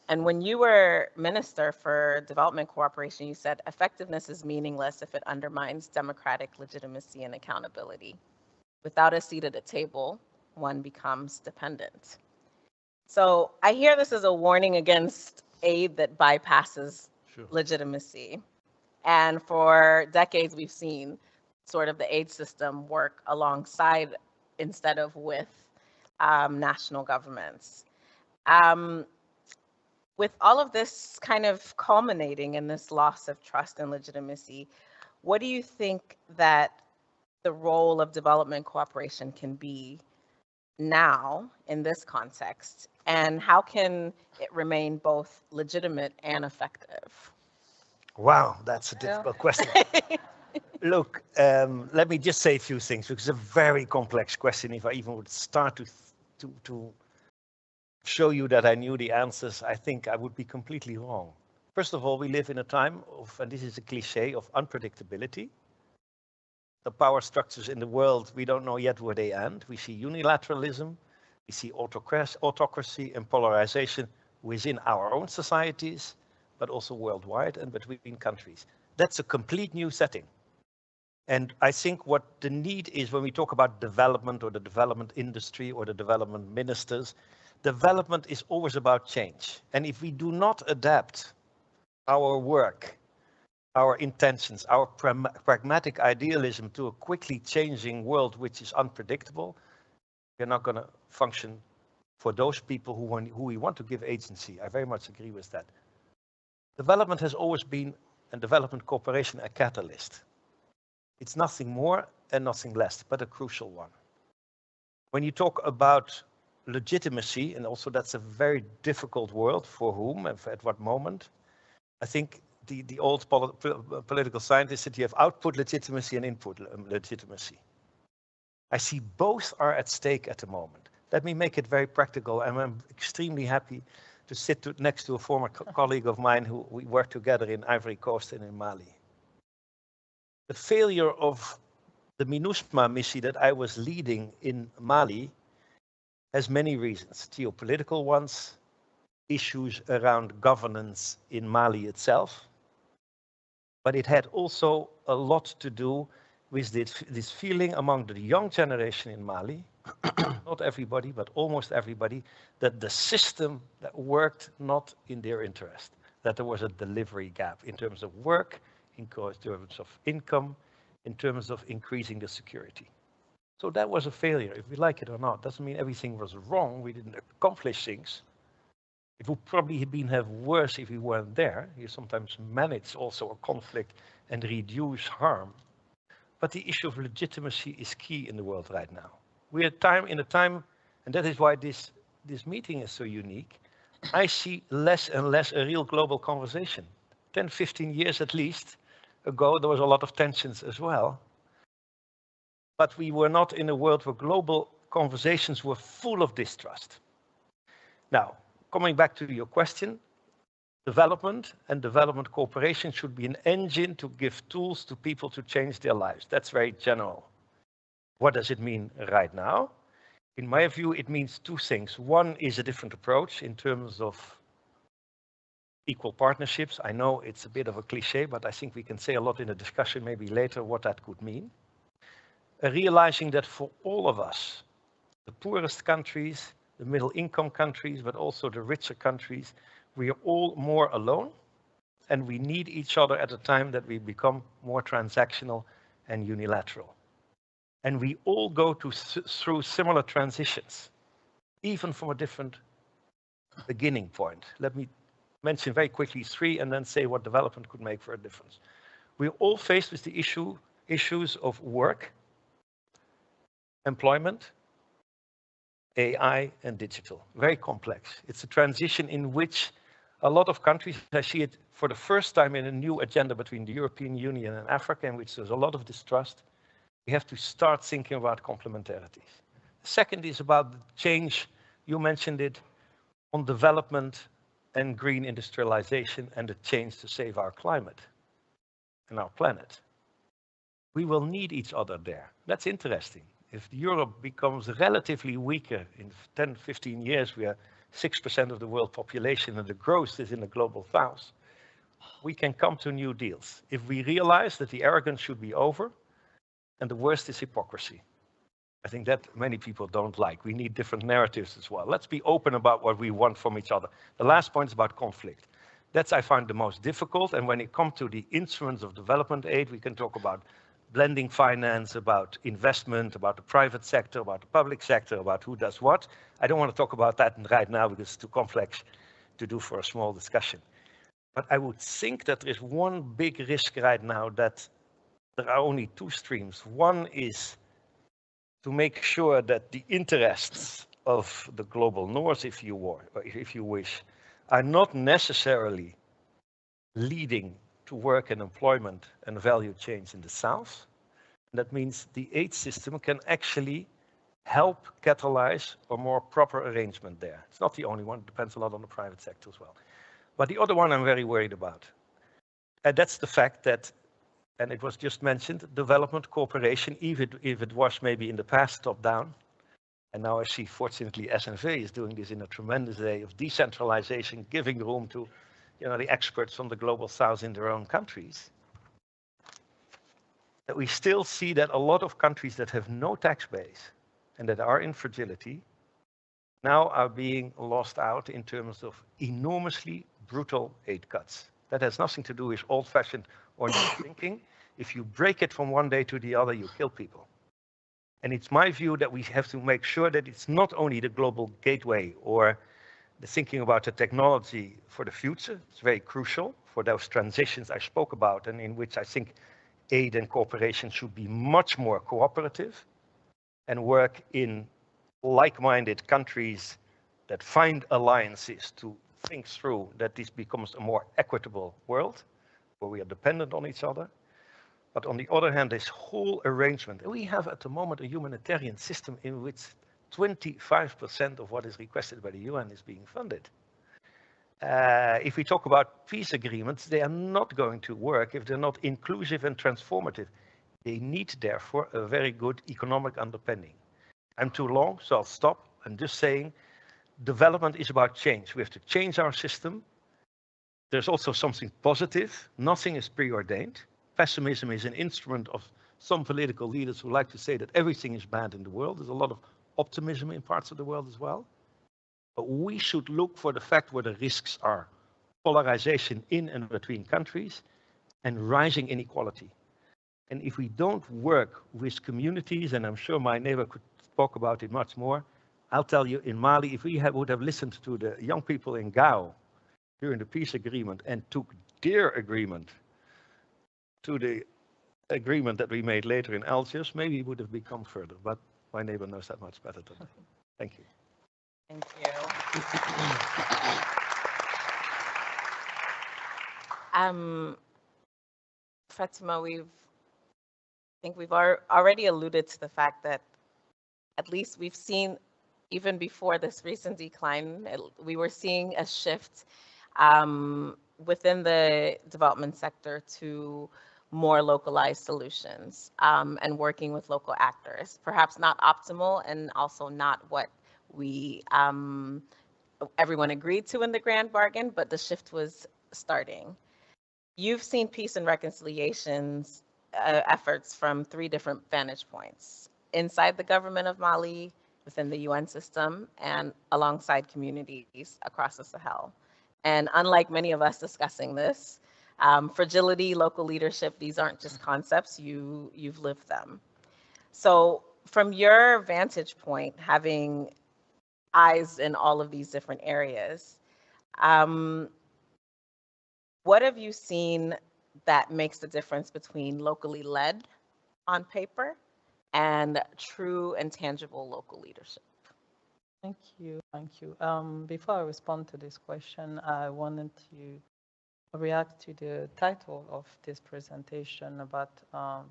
And when you were Minister for Development Cooperation, you said effectiveness is meaningless if it undermines democratic legitimacy and accountability. Without a seat at the table, one becomes dependent. So I hear this as a warning against aid that bypasses legitimacy. And for decades, we've seen sort of the aid system work alongside instead of with national governments. With all of this kind of culminating in this loss of trust and legitimacy, what do you think that the role of development cooperation can be now in this context? And how can it remain both legitimate and effective?
Wow, that's a difficult question. Look, let me just say a few things, because it's a very complex question. If I even would start to show you that I knew the answers, I think I would be completely wrong. First of all, we live in a time of, and this is a cliche, of unpredictability. The power structures in the world, we don't know yet where they end. We see unilateralism, we see autocracy and polarization within our own societies, but also worldwide and between countries. That's a complete new setting. And I think what the need is when we talk about development or the development industry or the development ministers, development is always about change. And if we do not adapt our work, our intentions, our pragmatic idealism to a quickly changing world which is unpredictable, we're not going to function for those people who we want to give agency. I very much agree with that. Development has always been, and development cooperation, a catalyst. It's nothing more and nothing less, but a crucial one. When you talk about legitimacy, and also that's a very difficult word for whom and at what moment, I think the old political scientists said you have output legitimacy and input legitimacy. I see both are at stake at the moment. Let me make it very practical, and I'm extremely happy to sit next to a former colleague of mine who we worked together in Ivory Coast and in Mali. The failure of the MINUSMA mission that I was leading in Mali has many reasons, geopolitical ones, issues around governance in Mali itself, but it had also a lot to do with this feeling among the young generation in Mali, not everybody, but almost everybody, that the system that worked not in their interest, that there was a delivery gap in terms of work, in terms of income, in terms of increasing the security. So that was a failure, if we like it or not. Doesn't mean everything was wrong, we didn't accomplish things. It would probably have worse if we weren't there. You sometimes manage also a conflict and reduce harm. But the issue of legitimacy is key in the world right now. We are in a time, and that is why this meeting is so unique. I see less and less a real global conversation. 10, 15 years at least ago, there was a lot of tensions as well. But we were not in a world where global conversations were full of distrust. Now, coming back to your question, development and development cooperation should be an engine to give tools to people to change their lives. That's very general. What does it mean right now? In my view, it means two things. One is a different approach in terms of equal partnerships. I know it's a bit of a cliche, but I think we can say a lot in the discussion maybe later what that could mean. Realizing that for all of us, the poorest countries, the middle income countries, but also the richer countries, we are all more alone and we need each other at a time that we become more transactional and unilateral. And we all go through similar transitions, even from a different beginning point. Let me mention very quickly three and then say what development could make for a difference. We're all faced with the issues of work, employment, AI, and digital. Very complex. It's a transition in which a lot of countries, I see it for the first time in a new agenda between the European Union and Africa, in which there's a lot of distrust. We have to start thinking about complementarities. The second is about the change, you mentioned it, on development and green industrialization and the change to save our climate and our planet. We will need each other there. That's interesting. If Europe becomes relatively weaker in 10, 15 years, we are 6% of the world population and the growth is in the global south, we can come to new deals. If we realize that the arrogance should be over and the worst is hypocrisy. I think that many people don't like. We need different narratives as well. Let's be open about what we want from each other. The last point is about conflict. That's, I find, the most difficult. And when it comes to the instruments of development aid, we can talk about blending finance, about investment, about the private sector, about the public sector, about who does what. I don't want to talk about that right now because it's too complex to do for a small discussion. But I would think that there is one big risk right now that there are only two streams. One is to make sure that the interests of the global north, if you wish, are not necessarily leading to work and employment and value change in the south. That means the aid system can actually help catalyze a more proper arrangement there. It's not the only one, it depends a lot on the private sector as well. But the other one I'm very worried about, and that's the fact that, and it was just mentioned, development cooperation, even if it was maybe in the past top-down, and now I see, fortunately, SNV is doing this in a tremendous way of decentralization, giving room to the experts from the global south in their own countries, that we still see that a lot of countries that have no tax base and that are in fragility now are being lost out in terms of enormously brutal aid cuts. That has nothing to do with old-fashioned or new thinking. If you break it from one day to the other, you kill people. And it's my view that we have to make sure that it's not only the global gateway or the thinking about the technology for the future. It's very crucial for those transitions I spoke about and in which I think aid and cooperation should be much more cooperative and work in like-minded countries that find alliances to think through that this becomes a more equitable world where we are dependent on each other. But on the other hand, this whole arrangement, we have at the moment a humanitarian system in which 25% of what is requested by the UN is being funded. If we talk about peace agreements, they are not going to work if they're not inclusive and transformative. They need, therefore, a very good economic underpinning. I'm too long, so I'll stop. I'm just saying development is about change. We have to change our system. There's also something positive. Nothing is preordained. Pessimism is an instrument of some political leaders who like to say that everything is bad in the world. There's a lot of optimism in parts of the world as well. But we should look for the fact where the risks are. Polarization in and between countries and rising inequality. And if we don't work with communities, and I'm sure my neighbor could talk about it much more, I'll tell you, in Mali, if we would have listened to the young people in Gao during the peace agreement and took their agreement to the agreement that we made later in Algiers, maybe it would have become further. But my neighbor knows that much better than me. Thank you.
Thank you. Fatima, I think we've already alluded to the fact that at least we've seen, even before this recent decline, we were seeing a shift within the development sector to more localized solutions and working with local actors. Perhaps not optimal and also not what we everyone agreed to in the grand bargain, but the shift was starting. You've seen peace and reconciliations efforts from 3 different vantage points: inside the government of Mali, within the UN system, and alongside communities across the Sahel. And unlike many of us discussing this, fragility, local leadership, these aren't just concepts, you've lived them. So from your vantage point, having eyes in all of these different areas, what have you seen that makes the difference between locally led on paper and true and tangible local leadership?
Thank you. Thank you. Before I respond to this question, I wanted to react to the title of this presentation about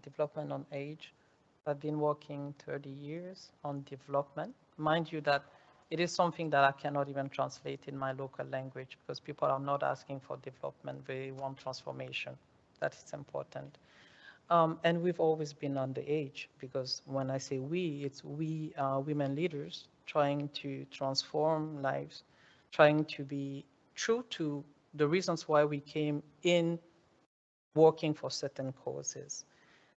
development on age. I've been working 30 years on development. Mind you that it is something that I cannot even translate in my local language because people are not asking for development, they want transformation. That is important. And we've always been on the edge because when I say we, it's we women leaders trying to transform lives, trying to be true to the reasons why we came in working for certain causes.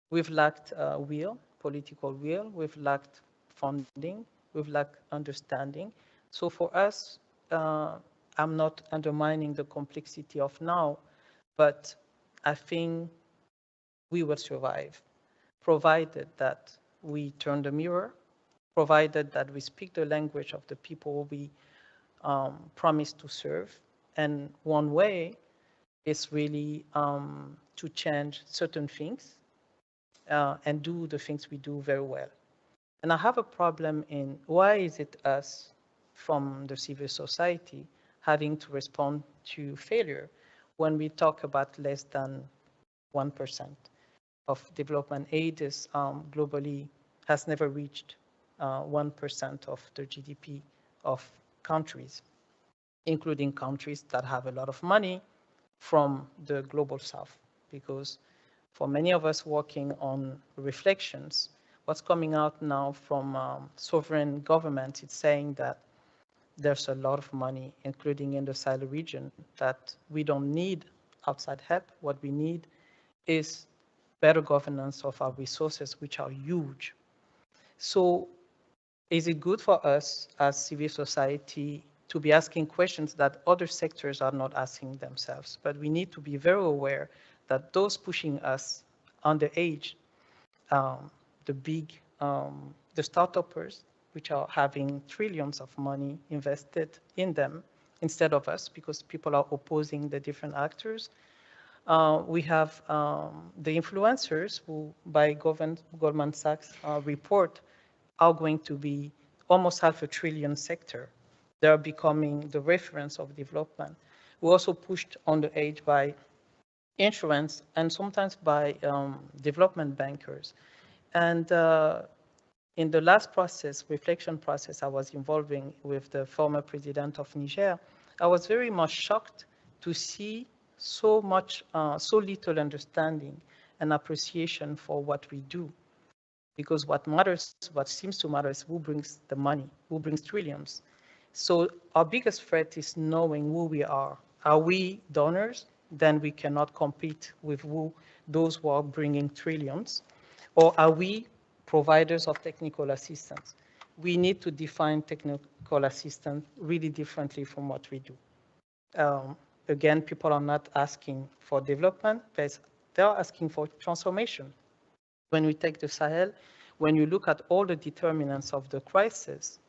We've lacked will, political will, we've lacked funding, we've lacked understanding. So for us, I'm not undermining the complexity of now, but I think we will survive, provided that we turn the mirror, provided that we speak the language of the people we promise to serve. And one way is really to change certain things and do the things we do very well. And I have a problem in why is it us from the civil society having to respond to failure when we talk about less than 1% of development aid is globally has never reached 1% of the GDP of countries, including countries that have a lot of money from the global south. Because for many of us working on reflections, what's coming out now from sovereign governments, it's saying that there's a lot of money, including in the Sahel region, that we don't need outside help. What we need is better governance of our resources, which are huge. So is it good for us as civil society to be asking questions that other sectors are not asking themselves? But we need to be very aware that those pushing us underage, the startuppers, which are having trillions of money invested in them instead of us, because people are opposing the different actors. We have the influencers who, by Goldman Sachs report, are going to be almost $500 billion sector. They are becoming the reference of development. We're also pushed on the edge by insurance and sometimes by development bankers. And in the last process, reflection process I was involving with the former president of Niger, I was very much shocked to see so little understanding and appreciation for what we do. Because what matters, what seems to matter is who brings the money, who brings trillions. So our biggest threat is knowing who we are. Are we donors? Then we cannot compete with those who are bringing trillions. Or are we providers of technical assistance? We need to define technical assistance really differently from what we do. Again, people are not asking for development, but they're asking for transformation. When we take the Sahel, when you look at all the determinants of the crisis,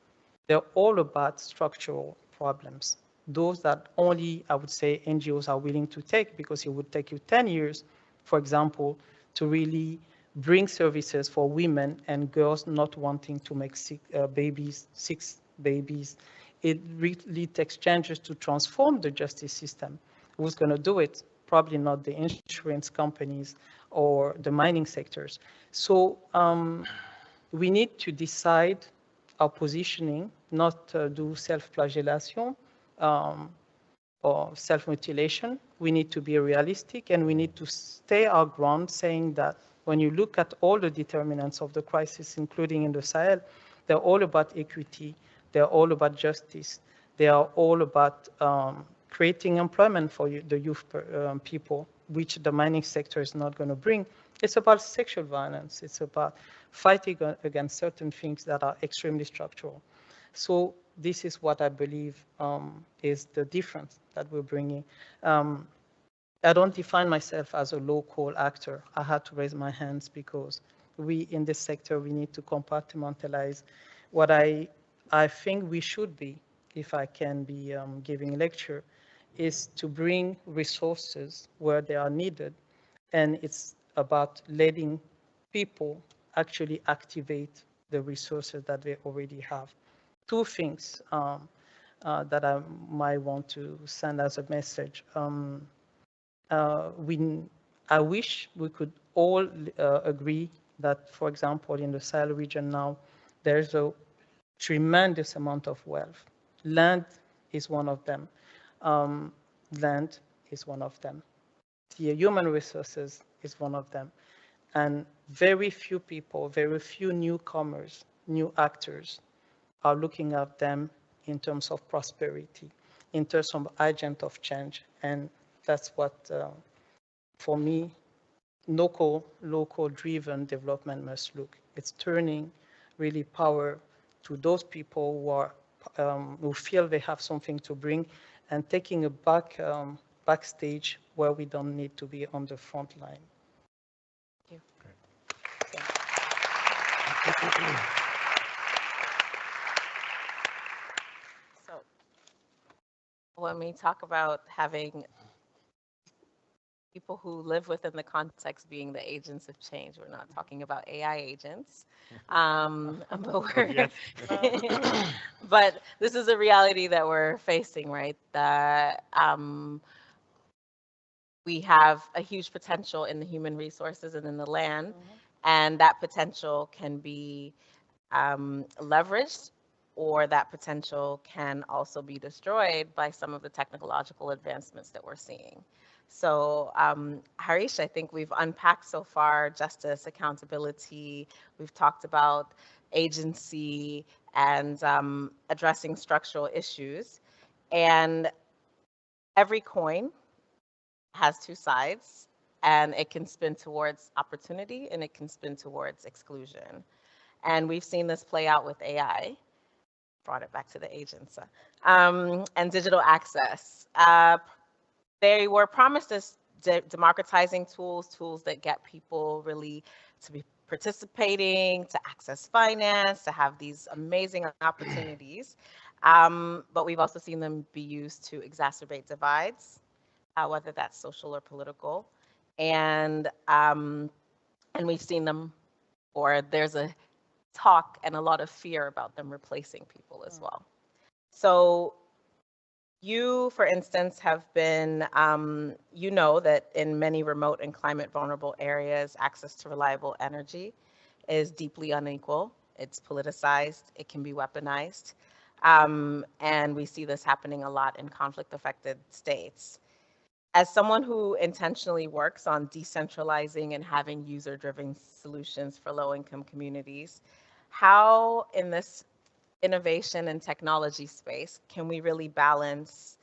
they're all about structural problems. Those that only, I would say, NGOs are willing to take, because it would take you 10 years, for example, to really bring services for women and girls not wanting to make six babies. It really takes changes to transform the justice system. Who's going to do it? probably not the insurance companies or the mining sectors. So we need to decide our positioning, not do self-flagellation or self-mutilation. We need to be realistic, and we need to stay our ground, saying that when you look at all the determinants of the crisis, including in the Sahel, they're all about equity, they're all about justice, they are all about creating employment for the youth people, which the mining sector is not going to bring. It's about sexual violence. It's about fighting against certain things that are extremely structural. So this is what I believe is the difference that we're bringing. I don't define myself as a local actor. I had to raise my hands because we in this sector, we need to compartmentalize. What I think we should be, if I can be giving a lecture, is to bring resources where they are needed. And it's about letting people actually activate the resources that they already have. Two things that I might want to send as a message. I wish we could all agree that, for example, in the Sahel region now, there's a tremendous amount of wealth. Land is one of them. Land is one of them. The human resources is one of them. And very few people, very few newcomers, new actors are looking at them in terms of prosperity, in terms of agent of change. And that's what, for me, local-driven development must look. It's turning really power to those people who are who feel they have something to bring, and taking a backstage where we don't need to be on the front line.
Thank you. So when we talk about having people who live within the context being the agents of change, we're not talking about AI agents, but this is a reality that we're facing, right? That we have a huge potential in the human resources and in the land, and that potential can be leveraged, or that potential can also be destroyed by some of the technological advancements that we're seeing. So Harish, I think we've unpacked so far justice, accountability, we've talked about agency and addressing structural issues. And every coin has two sides, and it can spin towards opportunity and it can spin towards exclusion. And we've seen this play out with AI, brought it back to the agents, and digital access. They were promised as democratizing tools that get people really to be participating, to access finance, to have these amazing opportunities. But we've also seen them be used to exacerbate divides, whether that's social or political. And we've seen them, or there's a talk and a lot of fear about them replacing people as well. So you, for instance, have been, you know that in many remote and climate vulnerable areas, access to reliable energy is deeply unequal. It's politicized, it can be weaponized. And we see this happening a lot in conflict affected states. As someone who intentionally works on decentralizing and having user-driven solutions for low-income communities, how in this innovation and technology space can we really balance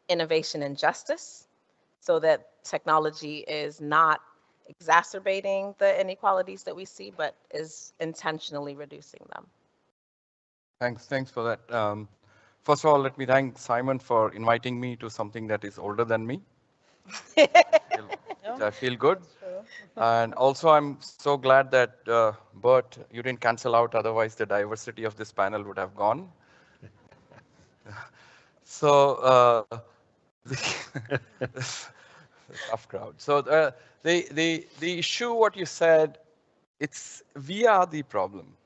innovation and justice so that technology is not exacerbating the inequalities that we see, but is intentionally reducing them?
Thanks for that. First of all, let me thank Simon for inviting me to something that is older than me. I feel good. And also, I'm so glad that, Bert, you didn't cancel out, otherwise the diversity of this panel would have gone. So, tough crowd. So the issue, what you said, it's we are the problem.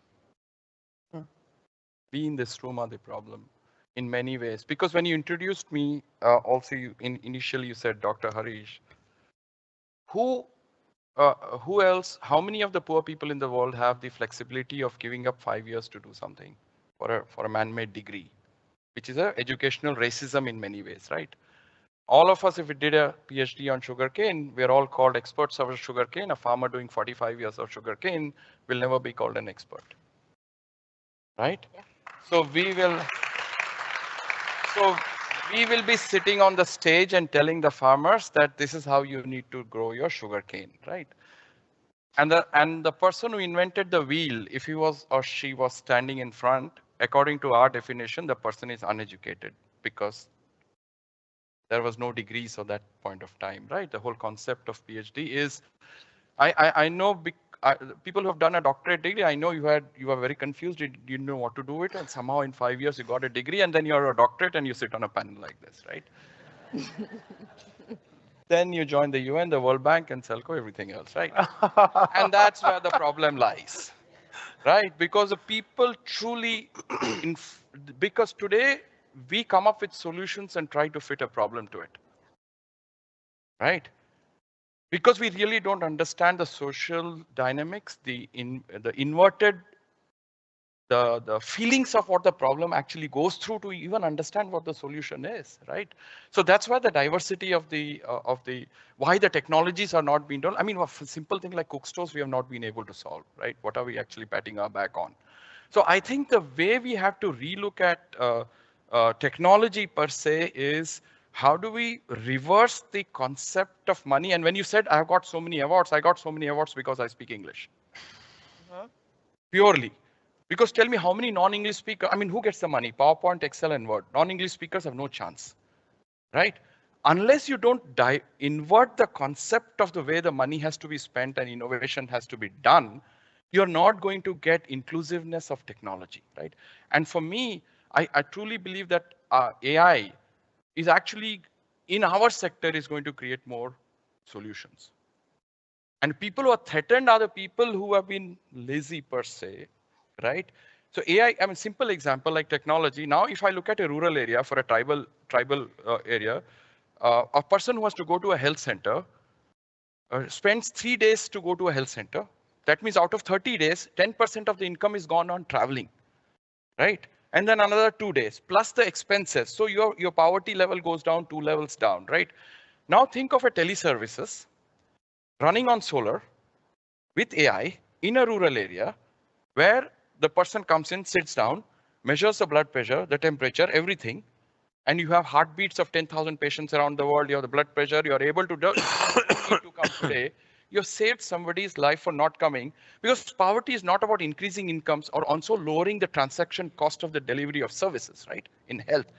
We in this room are the problem. in many ways. Because when you introduced me, also initially you said Dr. Harish, who else, how many of the poor people in the world have the flexibility of giving up 5 years to do something for a man-made degree, which is a educational racism in many ways, right? All of us, if we did a PhD on sugarcane, we're all called experts of sugarcane. A farmer doing 45 years of sugarcane will never be called an expert, right? Yeah. So we will be sitting on the stage and telling the farmers that this is how you need to grow your sugarcane, right? And the person who invented the wheel, if he was or she was standing in front, according to our definition, the person is uneducated because there was no degrees at that point of time, right? The whole concept of PhD is, I know people who have done a doctorate degree, I know you were very confused, you didn't know what to do with it, and somehow in 5 years you got a degree, and then you're a doctorate and you sit on a panel like this, right? Then you join the UN, the World Bank, and Celco, everything else, right? And that's where the problem lies, right? Because the people truly, because today we come up with solutions and try to fit a problem to it, right? Because we really don't understand the social dynamics, the inverted, the feelings of what the problem actually goes through to even understand what the solution is, right? So that's why the diversity of why the technologies are not being done. I mean, a simple thing like cook stoves, we have not been able to solve, right? What are we actually patting our back on? So I think the way we have to relook at technology per se is, how do we reverse the concept of money? And when you said, I've got so many awards, I got so many awards because I speak English. Purely. Because tell me how many non-English speakers, I mean, who gets the money? PowerPoint, Excel, and Word. Non-English speakers have no chance, right? Unless you don't invert the concept of the way the money has to be spent and innovation has to be done, you're not going to get inclusiveness of technology, right? And for me, I truly believe that AI is actually, in our sector, is going to create more solutions. And people who are threatened are the people who have been lazy per se, right? So AI, I mean, simple example like technology. Now, if I look at a rural area for a tribal area, a person who has to go to a health center spends 3 days to go to a health center. That means out of 30 days, 10% of the income is gone on traveling, right? And then another 2 days, plus the expenses. So your poverty level goes down 2 levels down, right? Now think of a teleservices running on solar with AI in a rural area where the person comes in, sits down, measures the blood pressure, the temperature, everything, and you have heartbeats of 10,000 patients around the world, you have the blood pressure, you are able to do need to come today. You've saved somebody's life for not coming, because poverty is not about increasing incomes or also lowering the transaction cost of the delivery of services, right, in health.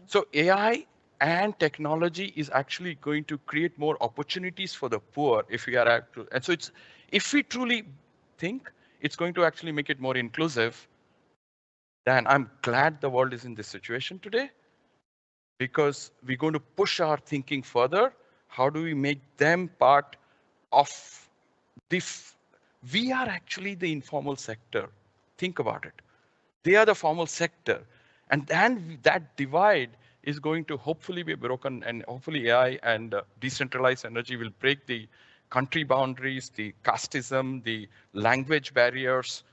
So AI and technology is actually going to create more opportunities for the poor if we are actually, and so it's, if we truly think it's going to actually make it more inclusive, then I'm glad the world is in this situation today, because we're going to push our thinking further. How do we make them part of this? We are actually the informal sector. Think about it. They are the formal sector. And then that divide is going to hopefully be broken, and hopefully AI and decentralized energy will break the country boundaries, the casteism, the language barriers,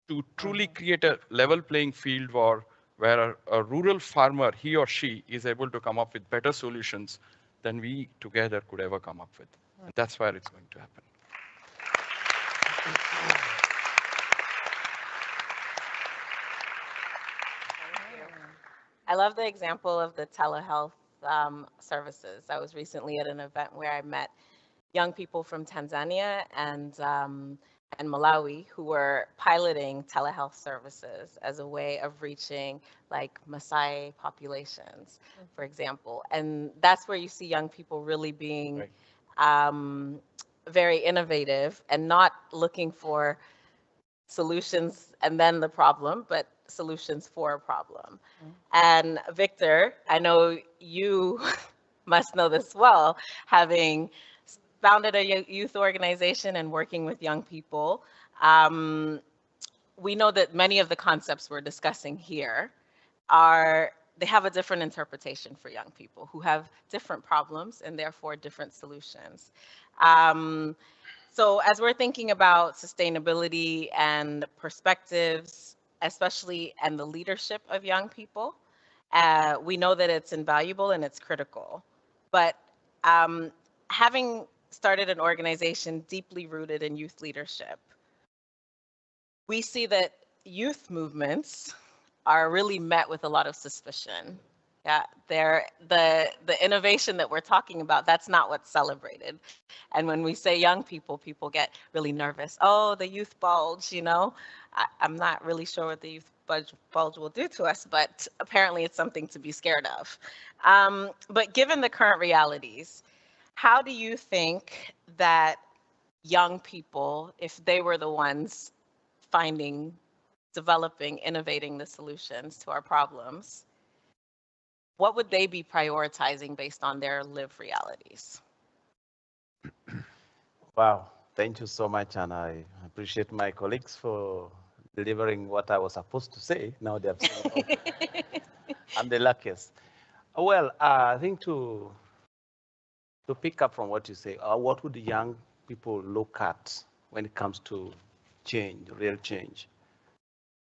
to truly create a level playing field where a rural farmer, he or she, is able to come up with better solutions than we together could ever come up with. And that's where it's going to happen.
I love the example of the telehealth services. I was recently at an event where I met young people from Tanzania and Malawi who were piloting telehealth services as a way of reaching like Maasai populations, for example. And that's where you see young people really being very innovative and not looking for solutions and then the problem, but solutions for a problem. And Victor, I know you must know this well, having founded a youth organization and working with young people. We know that many of the concepts we're discussing here are they have a different interpretation for young people who have different problems and therefore different solutions. So as we're thinking about sustainability and perspectives, especially and the leadership of young people, we know that it's invaluable and it's critical. But having started an organization deeply rooted in youth leadership, we see that youth movements are really met with a lot of suspicion. Yeah, the innovation that we're talking about, that's not what's celebrated. And when we say young people, people get really nervous. Oh, the youth bulge, you know? I'm not really sure what the youth bulge will do to us, but apparently it's something to be scared of. But given the current realities, how do you think that young people, if they were the ones finding, developing, innovating the solutions to our problems, what would they be prioritizing based on their lived realities?
Wow, thank you so much, and I appreciate my colleagues for delivering what I was supposed to say. Now they have said it. I'm the luckiest. Well, I think to pick up from what you say, what would the young people look at when it comes to change, real change?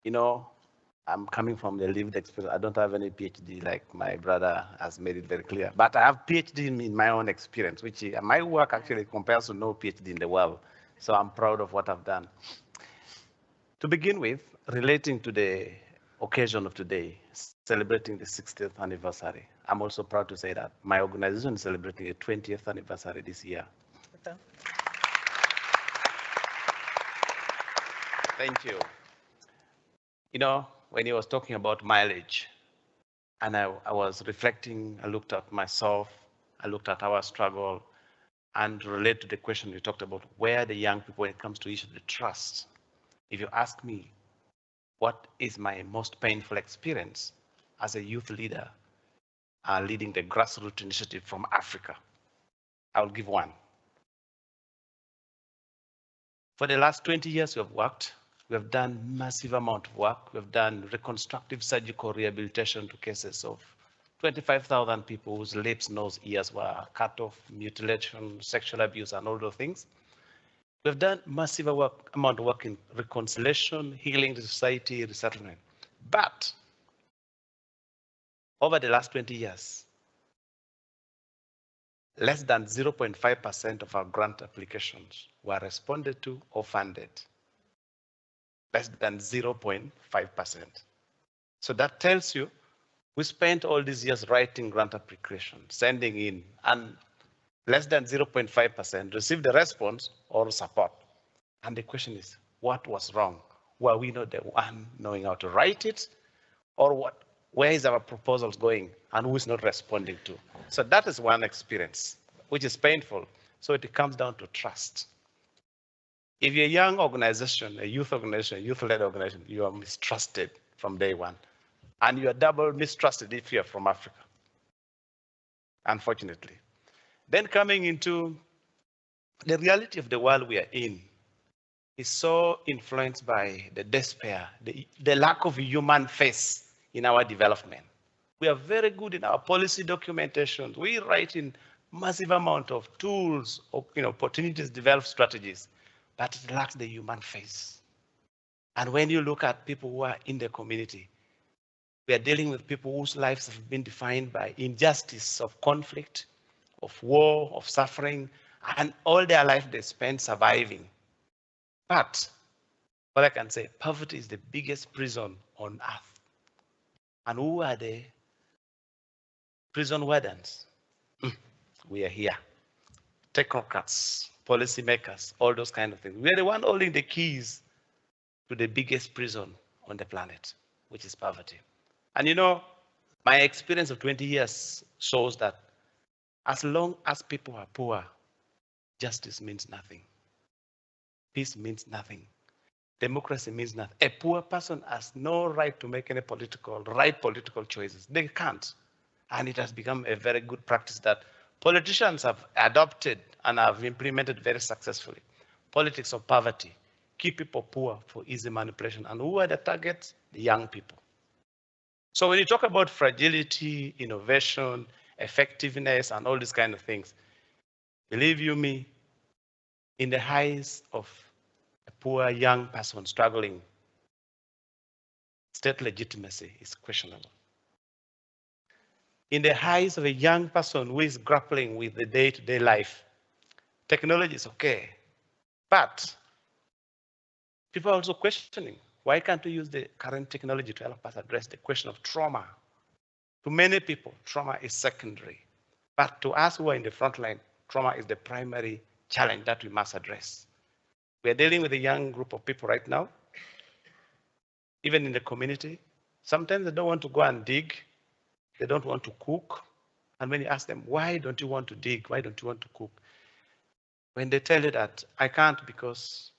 You know, I'm coming from the lived experience. I don't have any PhD like my brother has made it very clear, but I have PhD in my own experience, which my work actually compares to no PhD in the world. So I'm proud of what I've done. To begin with, relating to the occasion of today, celebrating the 60th anniversary, I'm also proud to say that my organization is celebrating a 20th anniversary this year. Okay. Thank you. You know, when he was talking about mileage, and I was reflecting, I looked at myself, I looked at our struggle, and relate to the question you talked about, where the young people, when it comes to issue the trust. If you ask me, what is my most painful experience as a youth leader leading the grassroots initiative from Africa? I'll give one. For the last 20 years we have worked, we have done massive amount of work. We have done reconstructive surgical rehabilitation to cases of 25,000 people whose lips, nose, ears were cut off, mutilation, sexual abuse, and all those things. We've done massive amount of work in reconciliation, healing the society, resettlement. But over the last 20 years, less than 0.5% of our grant applications were responded to or funded. Less than 0.5%. So that tells you we spent all these years writing grant applications, sending in, and less than 0.5% received a response or support. And the question is, what was wrong? Were we not the one knowing how to write it? Or what? Where is our proposals going and who is not responding to? So that is one experience, which is painful. So it comes down to trust. If you're a young organization, a youth-led organization, you are mistrusted from day one. And you are double mistrusted if you're from Africa, unfortunately. Then coming into the reality of the world we are in is so influenced by the despair, the lack of a human face in our development. We are very good in our policy documentation. We write in massive amount of tools, or, opportunities, develop strategies, but it lacks the human face. And when you look at people who are in the community, we are dealing with people whose lives have been defined by injustice, of conflict, of war, of suffering, and all their life they spend surviving. But what I can say, poverty is the biggest prison on earth. And who are the prison wardens? We are here. Technocrats, policymakers, all those kind of things. We are the one holding the keys to the biggest prison on the planet, which is poverty. And my experience of 20 years shows that as long as people are poor, justice means nothing. Peace means nothing. Democracy means nothing. A poor person has no right to make any right political choices. They can't. And it has become a very good practice that politicians have adopted and have implemented very successfully. Politics of poverty, keep people poor for easy manipulation. And who are the targets? The young people. So when you talk about fragility, innovation, effectiveness, and all these kind of things, believe you me, in the eyes of a poor young person struggling, state legitimacy is questionable. In the eyes of a young person who is grappling with the day-to-day life, technology is okay, but people are also questioning, why can't we use the current technology to help us address the question of trauma? To many people, trauma is secondary. But to us who are in the front line, trauma is the primary challenge that we must address. We are dealing with a young group of people right now, even in the community. Sometimes they don't want to go and dig. They don't want to cook. And when you ask them, why don't you want to dig? Why don't you want to cook? When they tell you that, I can't because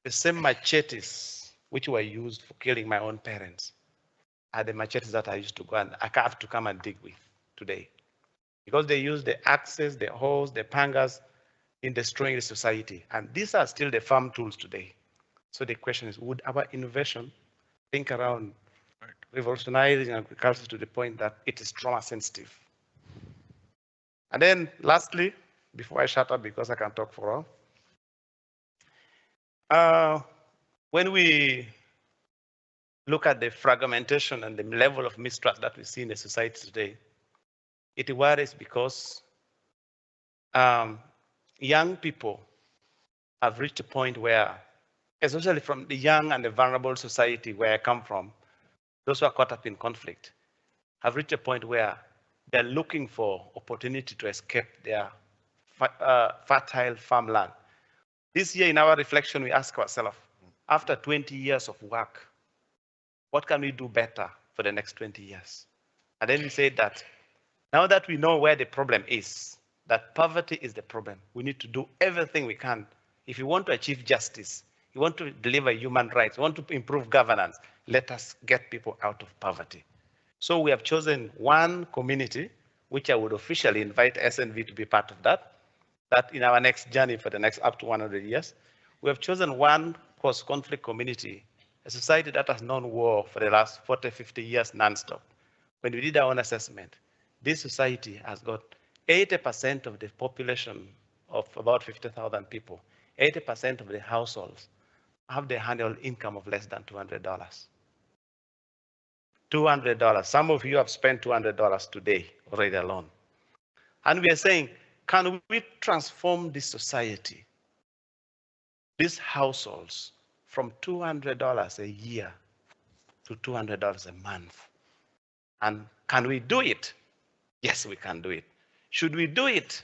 the same machetes which were used for killing my own parents are the machetes that I used to go and I have to come and dig with today. Because they use the axes, the hoes, the pangas in destroying the society. And these are still the farm tools today. So the question is, would our innovation think around revolutionizing agriculture to the point that it is trauma sensitive? And then lastly, before I shut up because I can talk for a while, when we look at the fragmentation and the level of mistrust that we see in the society today, it worries because young people have reached a point where, especially from the young and the vulnerable society where I come from, those who are caught up in conflict, have reached a point where they're looking for opportunity to escape their fertile farmland. This year in our reflection, we ask ourselves, after 20 years of work, what can we do better for the next 20 years? And then we say that now that we know where the problem is, that poverty is the problem, we need to do everything we can. If you want to achieve justice, you want to deliver human rights, you want to improve governance, let us get people out of poverty. So we have chosen one community, which I would officially invite SNV to be part of that in our next journey for the next up to 100 years, we have chosen one post-conflict community, a society that has known war for the last 40, 50 years nonstop. When we did our own assessment, this society has got 80% of the population of about 50,000 people, 80% of the households have the annual income of less than $200. $200. Some of you have spent $200 today already alone. And we are saying, can we transform this society, these households, from $200 a year to $200 a month? And can we do it? Yes, we can do it. Should we do it?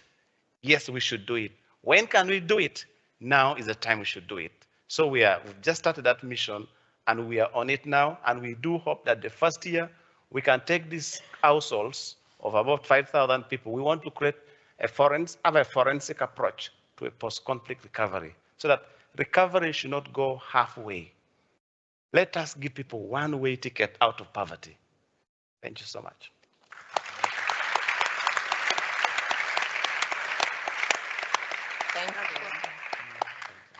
Yes, we should do it. When can we do it? Now is the time we should do it. So we've just started that mission and we are on it now. And we do hope that the first year we can take these households of about 5,000 people. We want to create a forensic approach to a post-conflict recovery so that recovery should not go halfway. Let us give people one-way ticket out of poverty. Thank you so much.
Thank you.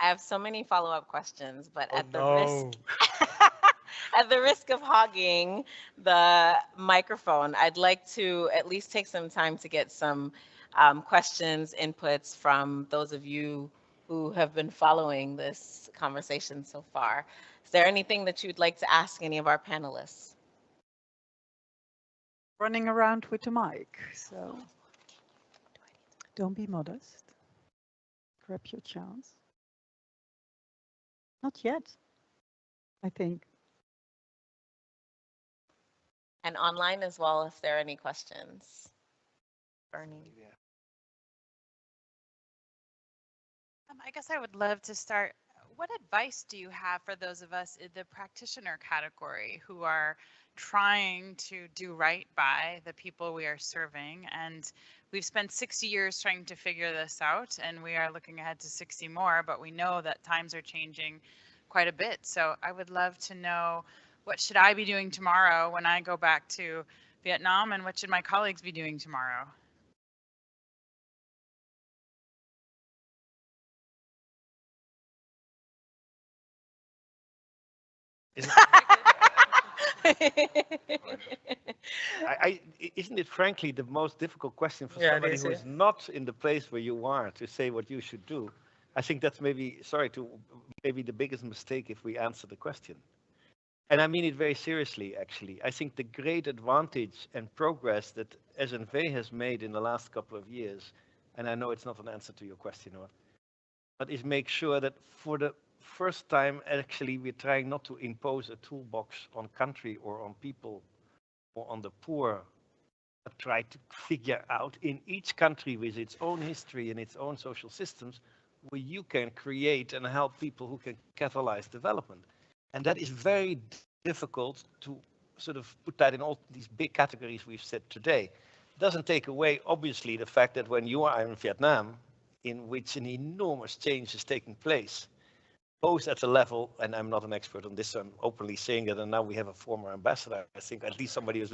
I have so many follow-up questions, but at the risk of hogging the microphone, I'd like to at least take some time to get some questions, inputs from those of you who have been following this conversation so far. Is there anything that you'd like to ask any of our panelists?
Running around with the mic, so don't be modest. Grab your chance. Not yet, I think.
And online as well, if there are any questions. Bernie.
I guess I would love to start. What advice do you have for those of us in the practitioner category who are trying to do right by the people we are serving? And we've spent 60 years trying to figure this out, and we are looking ahead to 60 more, but we know that times are changing quite a bit. So I would love to know, what should I be doing tomorrow when I go back to Vietnam, and what should my colleagues be doing tomorrow?
Isn't it frankly the most difficult question for
Yeah,
somebody
this
who
is.
is not in the place where you are to say what you should do? I think that's maybe, sorry, maybe the biggest mistake if we answer the question. And I mean it very seriously, actually. I think the great advantage and progress that SNV has made in the last couple of years, and I know it's not an answer to your question, but is make sure that for the first time, actually, we're trying not to impose a toolbox on country or on people or on the poor, but try to figure out in each country with its own history and its own social systems where you can create and help people who can catalyze development. And that is very difficult to sort of put that in all these big categories we've said today. It doesn't take away, obviously, the fact that when you are in Vietnam, in which an enormous change is taking place, both at the level, and I'm not an expert on this, so I'm openly saying that, and now we have a former ambassador, I think at least somebody who's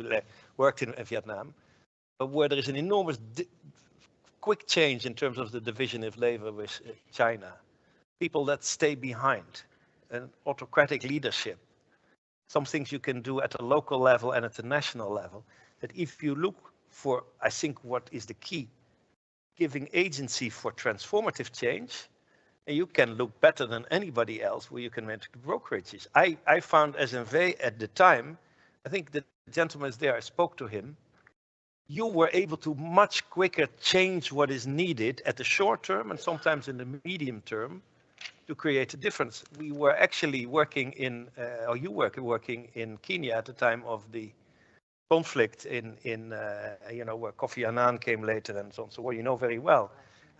worked in Vietnam, but where there is an enormous quick change in terms of the division of labor with China, people that stay behind, an autocratic leadership, some things you can do at a local level and at the national level, that if you look for, I think what is the key, giving agency for transformative change, and you can look better than anybody else where you can manage the brokerages. I found SNV at the time, I think the gentleman is there, I spoke to him, you were able to much quicker change what is needed at the short term and sometimes in the medium term to create a difference. We were actually working in, or you were working in Kenya at the time of the conflict in you know, where Kofi Annan came later and so on, so well, you know very well.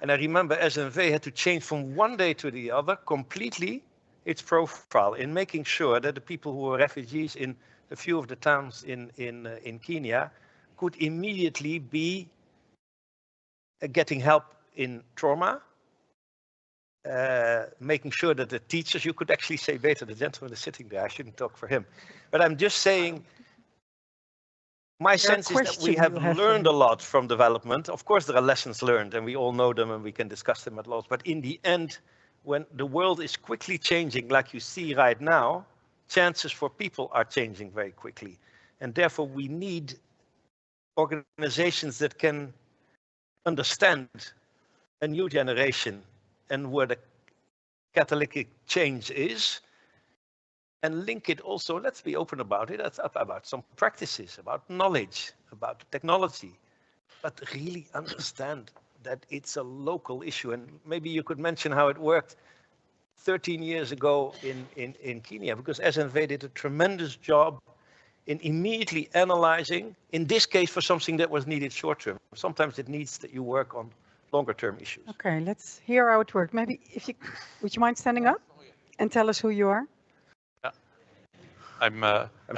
And I remember SNV had to change from one day to the other completely its profile in making sure that the people who were refugees in a few of the towns in Kenya could immediately be getting help in trauma, making sure that the teachers, you could actually say better, the gentleman is sitting there, I shouldn't talk for him. But I'm just saying, my sense is that we have learned a lot from development. Of course, there are lessons learned, and we all know them, and we can discuss them at large. But in the end, when the world is quickly changing, like you see right now, chances for people are changing very quickly. And therefore, we need organizations that can understand a new generation and where the catalytic change is, and link it also, let's be open about it, that's about some practices, about knowledge, about technology, but really understand that it's a local issue. And maybe you could mention how it worked 13 years ago in Kenya, because SNV did a tremendous job in immediately analyzing, in this case, for something that was needed short term. Sometimes it needs that you work on longer term issues.
Okay, let's hear how it worked. Maybe if you, would you mind standing up and tell us who you are?
I'm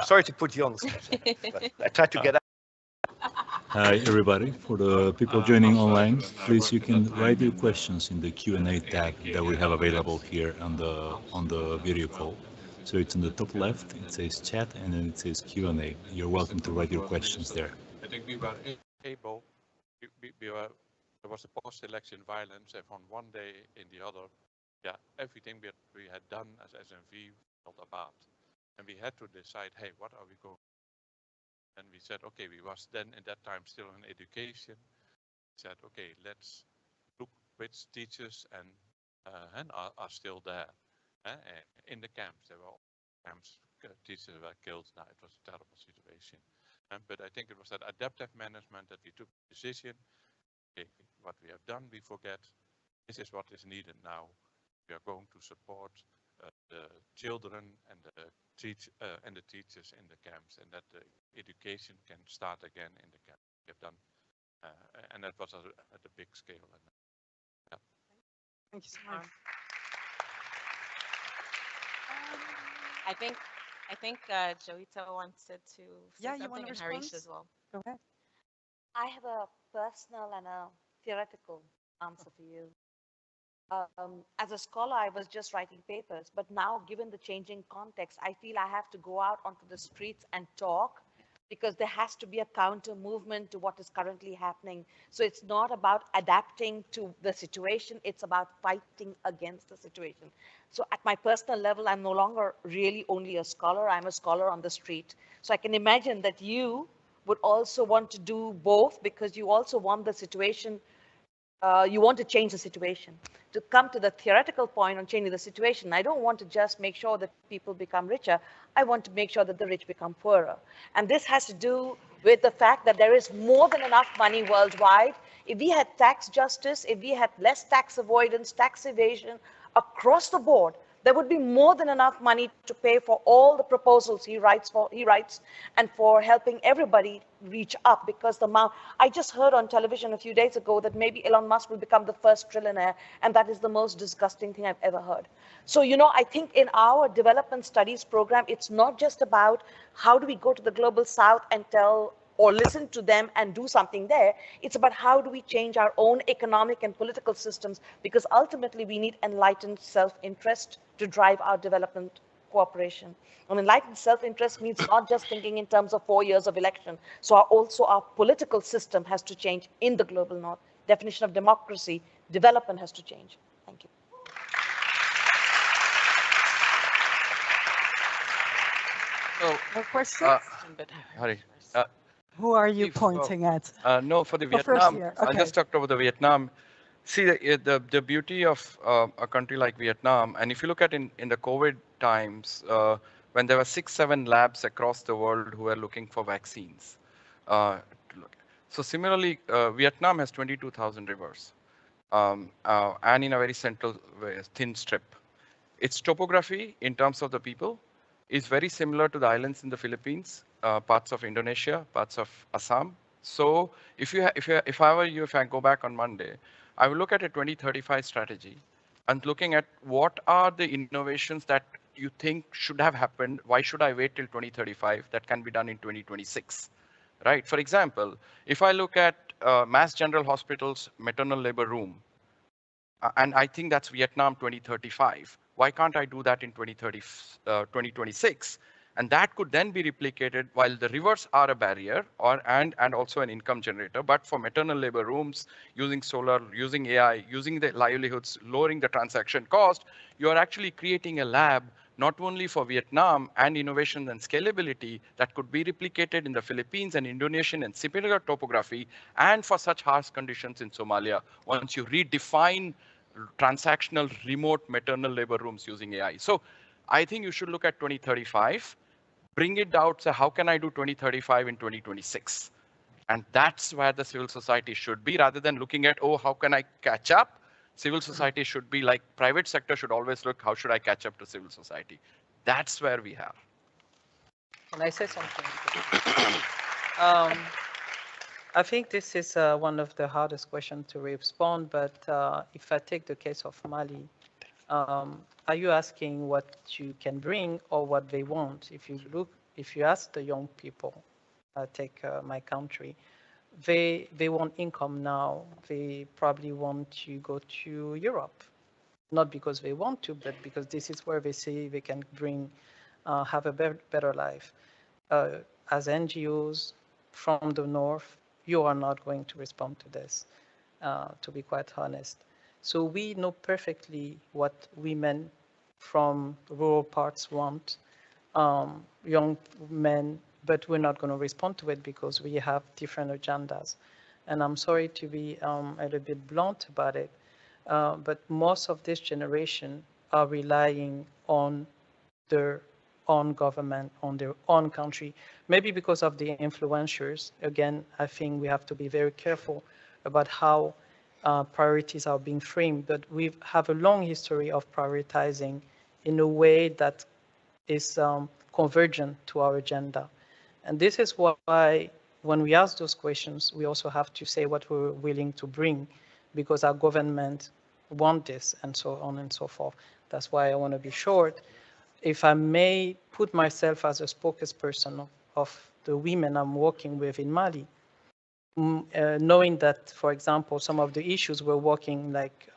sorry to put you on the spot, but I tried to get out.
Hi everybody, for the people joining online, please you can write your questions in the Q&A tab that we have available here on the video call. So it's in the top left, it says chat, and then it says Q&A. You're welcome to write your questions there.
I think we were able, there was a post-election violence, and from one day in the other, yeah, everything we had done as SNV fell apart. And we had to decide, hey, what are we going to do? And we said, okay, we was then at that time still in education. We said, okay, let's look which teachers and are still there. In the camps, there were all camps, teachers were killed. Now it was a terrible situation. But I think it was that adaptive management that we took the decision. Okay, what we have done, we forget. This is what is needed now. We are going to support the children and the teachers in the camps, and that the education can start again in the camp. We have done, and that was at a big scale. And, yeah.
Thank you so much.
I think Joita wanted to say something, and Harish as well.
Go ahead.
I have a personal and a theoretical answer for you. As a scholar, I was just writing papers, but now given the changing context, I feel I have to go out onto the streets and talk because there has to be a counter movement to what is currently happening. So it's not about adapting to the situation, it's about fighting against the situation. So at my personal level, I'm no longer really only a scholar, I'm a scholar on the street. So I can imagine that you would also want to do both, because you also want the situation, you want to change the situation. To come to the theoretical point on changing the situation, I don't want to just make sure that people become richer. I want to make sure that the rich become poorer. And this has to do with the fact that there is more than enough money worldwide. If we had tax justice, if we had less tax avoidance, tax evasion across the board, there would be more than enough money to pay for all the proposals he writes and for helping everybody reach up. Because the amount, I just heard on television a few days ago that maybe Elon Musk will become the first trillionaire, and that is the most disgusting thing I've ever heard. So, you know, I think in our development studies program, it's not just about how do we go to the global south and tell or listen to them and do something there. It's about how do we change our own economic and political systems, because ultimately we need enlightened self-interest to drive our development cooperation. And enlightened self-interest means not just thinking in terms of 4 years of election. So also our political system has to change in the global north. Definition of democracy, development has to change. Thank you.
So,
No questions?
Hari,
Who are you pointing at?
no, for the
Oh, first
Vietnam,
here.
I
Okay.
just talked about the Vietnam. See, the beauty of a country like Vietnam, and if you look at in the COVID times, when there were 6, 7 labs across the world who were looking for vaccines. To look. So similarly, Vietnam has 22,000 rivers, and in a very central way, thin strip. Its topography, in terms of the people, is very similar to the islands in the Philippines, parts of Indonesia, parts of Assam. So if I were you, if I go back on Monday, I will look at a 2035 strategy and looking at what are the innovations that you think should have happened. Why should I wait till 2035? That can be done in 2026, right? For example, if I look at Mass General Hospital's maternal labor room, and I think that's Vietnam 2035. Why can't I do that in 2026? And that could then be replicated while the rivers are a barrier and also an income generator. But for maternal labor rooms, using solar, using AI, using the livelihoods, lowering the transaction cost, you are actually creating a lab not only for Vietnam and innovation and scalability that could be replicated in the Philippines and Indonesian and similar topography, and for such harsh conditions in Somalia, once you redefine transactional remote maternal labor rooms using AI. So I think you should look at 2035, bring it down, say, how can I do 2035 in 2026? And that's where the civil society should be, rather than looking at, oh, how can I catch up? Civil society should be like private sector should always look, how should I catch up to civil society? That's where we have.
Can I say something? I think this is one of the hardest questions to respond, but if I take the case of Mali, are you asking what you can bring or what they want? If you ask the young people, take my country, they want income now. They probably want to go to Europe, not because they want to, but because this is where they see they can have a better life. As NGOs from the north, you are not going to respond to this, to be quite honest. So we know perfectly what women from rural parts want, young men, but we're not going to respond to it because we have different agendas. And I'm sorry to be a little bit blunt about it, but most of this generation are relying on their own government, on their own country, maybe because of the influencers. Again, I think we have to be very careful about how priorities are being framed, but we have a long history of prioritizing in a way that is convergent to our agenda. And this is why when we ask those questions, we also have to say what we're willing to bring, because our government want this, and so on and so forth. That's why I want to be short. If I may put myself as a spokesperson of the women I'm working with in Mali, knowing that, for example, some of the issues we're working, like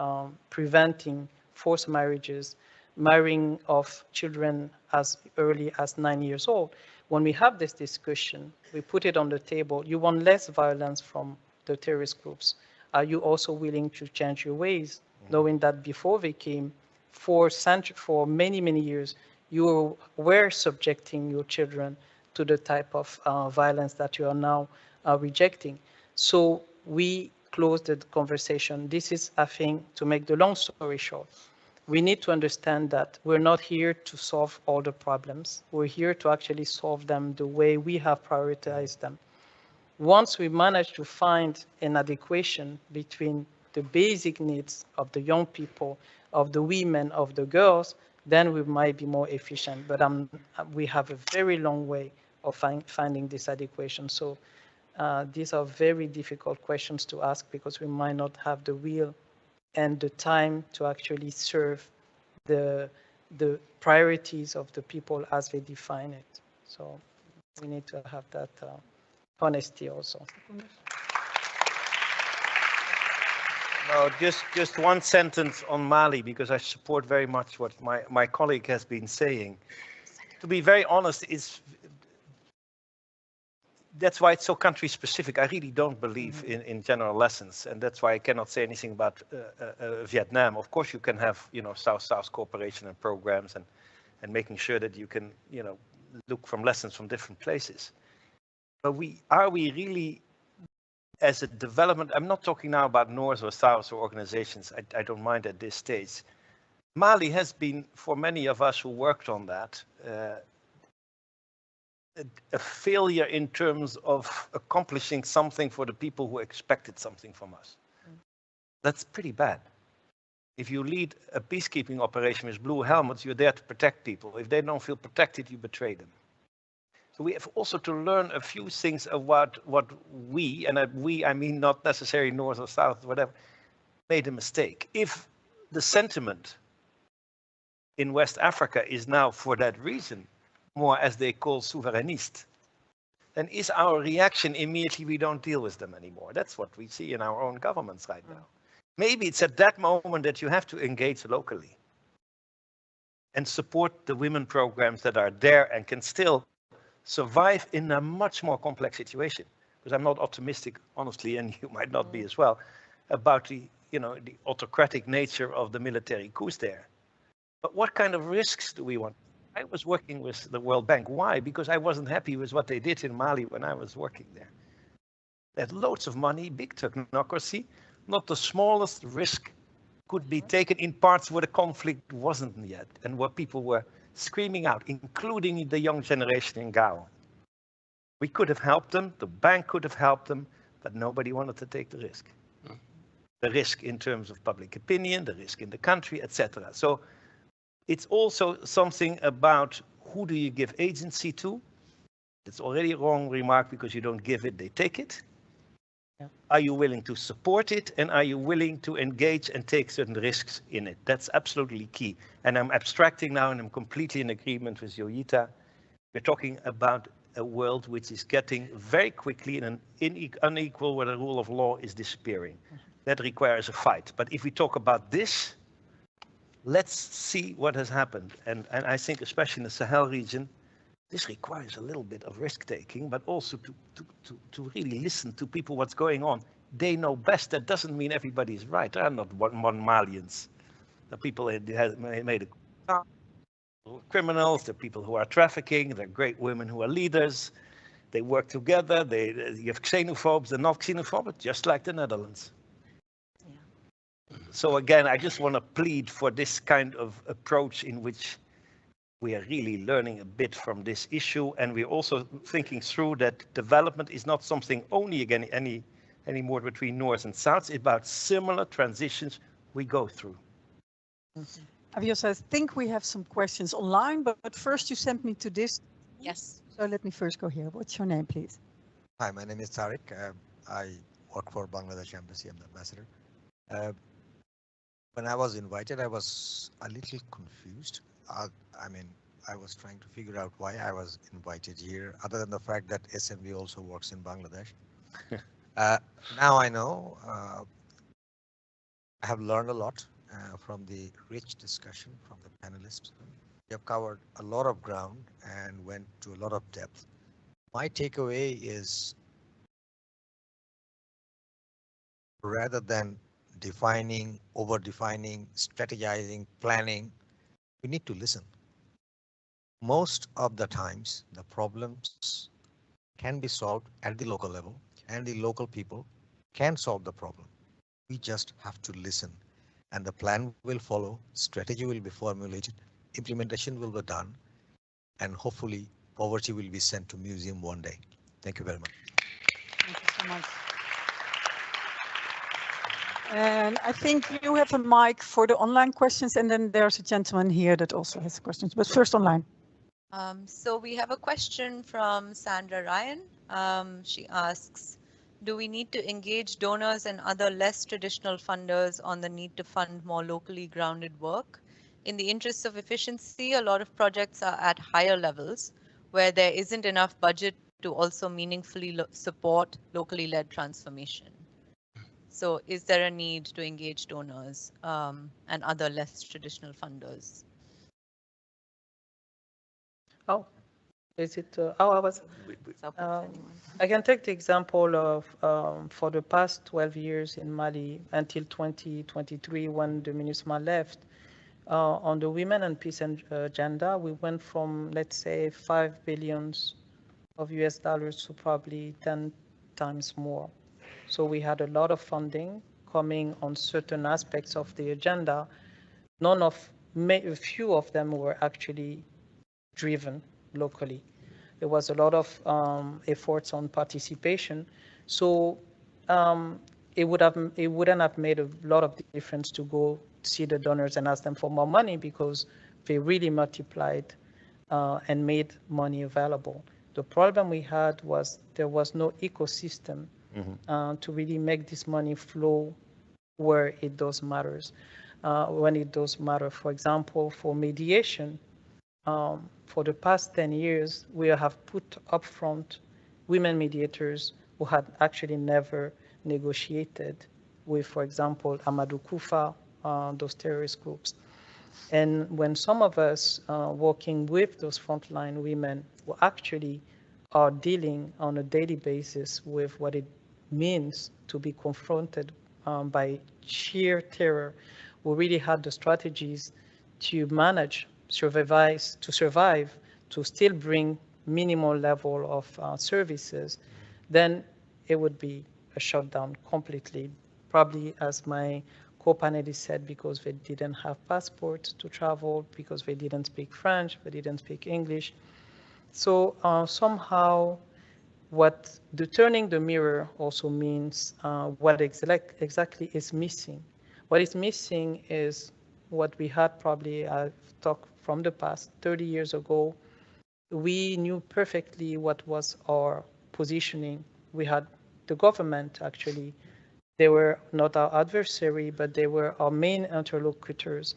preventing forced marriages, marrying of children as early as 9 years old. When we have this discussion, we put it on the table. You want less violence from the terrorist groups. Are you also willing to change your ways, knowing that before they came, for many, many years, you were subjecting your children to the type of violence that you are now rejecting? So we closed the conversation. This is, I think, to make the long story short, we need to understand that we're not here to solve all the problems. We're here to actually solve them the way we have prioritized them. Once we manage to find an adequation between the basic needs of the young people, of the women, of the girls, then we might be more efficient. But we have a very long way of finding this adequation. So these are very difficult questions to ask because we might not have the will and the time to actually serve the priorities of the people as they define it. So we need to have that honesty also.
No, just one sentence on Mali, because I support very much what my colleague has been saying. To be very honest, that's why it's so country specific. I really don't believe in general lessons, and that's why I cannot say anything about Vietnam. Of course, you can have South-South cooperation and programs and making sure that you can look from lessons from different places. But are we really, as a development? I'm not talking now about North or South or organizations. I don't mind at this stage. Mali has been, for many of us who worked on that, a failure in terms of accomplishing something for the people who expected something from us. That's pretty bad. If you lead a peacekeeping operation with blue helmets, you're there to protect people. If they don't feel protected, you betray them. So we have also to learn a few things about what we, and we, I mean not necessarily North or South, whatever, made a mistake. If the sentiment in West Africa is now, for that reason, more as they call souverainist, then is our reaction immediately we don't deal with them anymore? That's what we see in our own governments right now. Maybe it's at that moment that you have to engage locally and support the women programs that are there and can still survive in a much more complex situation. Because I'm not optimistic, honestly, and you might not be as well, about the autocratic nature of the military coups there. But what kind of risks do we want? I was working with the World Bank. Why? Because I wasn't happy with what they did in Mali when I was working there. They had loads of money, big technocracy. Not the smallest risk could be taken in parts where the conflict wasn't yet and where people were screaming out, including the young generation in Gao. We could have helped them, the bank could have helped them, but nobody wanted to take the risk. The risk in terms of public opinion, the risk in the country, etc. So it's also something about who do you give agency to? It's already a wrong remark because you don't give it, they take it. Yeah. Are you willing to support it? And are you willing to engage and take certain risks in it? That's absolutely key. And I'm abstracting now and I'm completely in agreement with Yoyita. We're talking about a world which is getting very quickly in an unequal where the rule of law is disappearing. That requires a fight. But if we talk about this, let's see what has happened. And I think especially in the Sahel region, this requires a little bit of risk-taking, but also to really listen to people what's going on. They know best. That doesn't mean everybody is right. There are not one Malians. The people have made a criminals, the people who are trafficking, they're great women who are leaders. They work together. You have xenophobes and not xenophobes, just like the Netherlands. So again, I just want to plead for this kind of approach in which we are really learning a bit from this issue, and we're also thinking through that development is not something only again anymore between North and South. It's about similar transitions we go through.
Avios, I think we have some questions online, but first you sent me to this.
Yes.
So let me first go here. What's your name, please?
Hi, my name is Tariq. I work for Bangladesh Embassy. I'm the ambassador. When I was invited, I was a little confused. I was trying to figure out why I was invited here, other than the fact that SMV also works in Bangladesh. Now I know. I have learned a lot from the rich discussion from the panelists. We have covered a lot of ground and went to a lot of depth. My takeaway is rather than defining, over-defining, strategizing, planning, we need to listen. Most of the times, the problems can be solved at the local level, and the local people can solve the problem. We just have to listen, and the plan will follow, strategy will be formulated, implementation will be done, and hopefully poverty will be sent to museum one day. Thank you very much.
Thank you so much. And I think you have a mic for the online questions, and then there's a gentleman here that also has questions, but first online.
So we have a question from Sandra Ryan. She asks, do we need to engage donors and other less traditional funders on the need to fund more locally grounded work? In the interests of efficiency, a lot of projects are at higher levels where there isn't enough budget to also meaningfully support locally led transformation. So is there a need to engage donors and other less traditional funders?
Oh, is it? I was. I can take the example of for the past 12 years in Mali until 2023, when the MINUSMA left, on the women and peace agenda, we went from, let's say, $5 billion of US dollars to probably 10 times more. So we had a lot of funding coming on certain aspects of the agenda. A few of them were actually driven locally. There was a lot of efforts on participation. So it wouldn't have made a lot of difference to go see the donors and ask them for more money, because they really multiplied and made money available. The problem we had was there was no ecosystem to really make this money flow where it does matters. When it does matter, for example, for mediation, for the past 10 years, we have put upfront women mediators who had actually never negotiated with, for example, Amadou Koufa, those terrorist groups. And when some of us working with those frontline women who actually are dealing on a daily basis with what it means to be confronted by sheer terror, we really had the strategies to manage, survive, to still bring minimal level of services, then it would be a shutdown completely. Probably, as my co-panelist said, because they didn't have passports to travel, because they didn't speak French, they didn't speak English. So somehow, what the turning the mirror also means, what exactly is missing. What is missing is what we had probably, I've talked from the past 30 years ago. We knew perfectly what was our positioning. We had the government, actually. They were not our adversary, but they were our main interlocutors.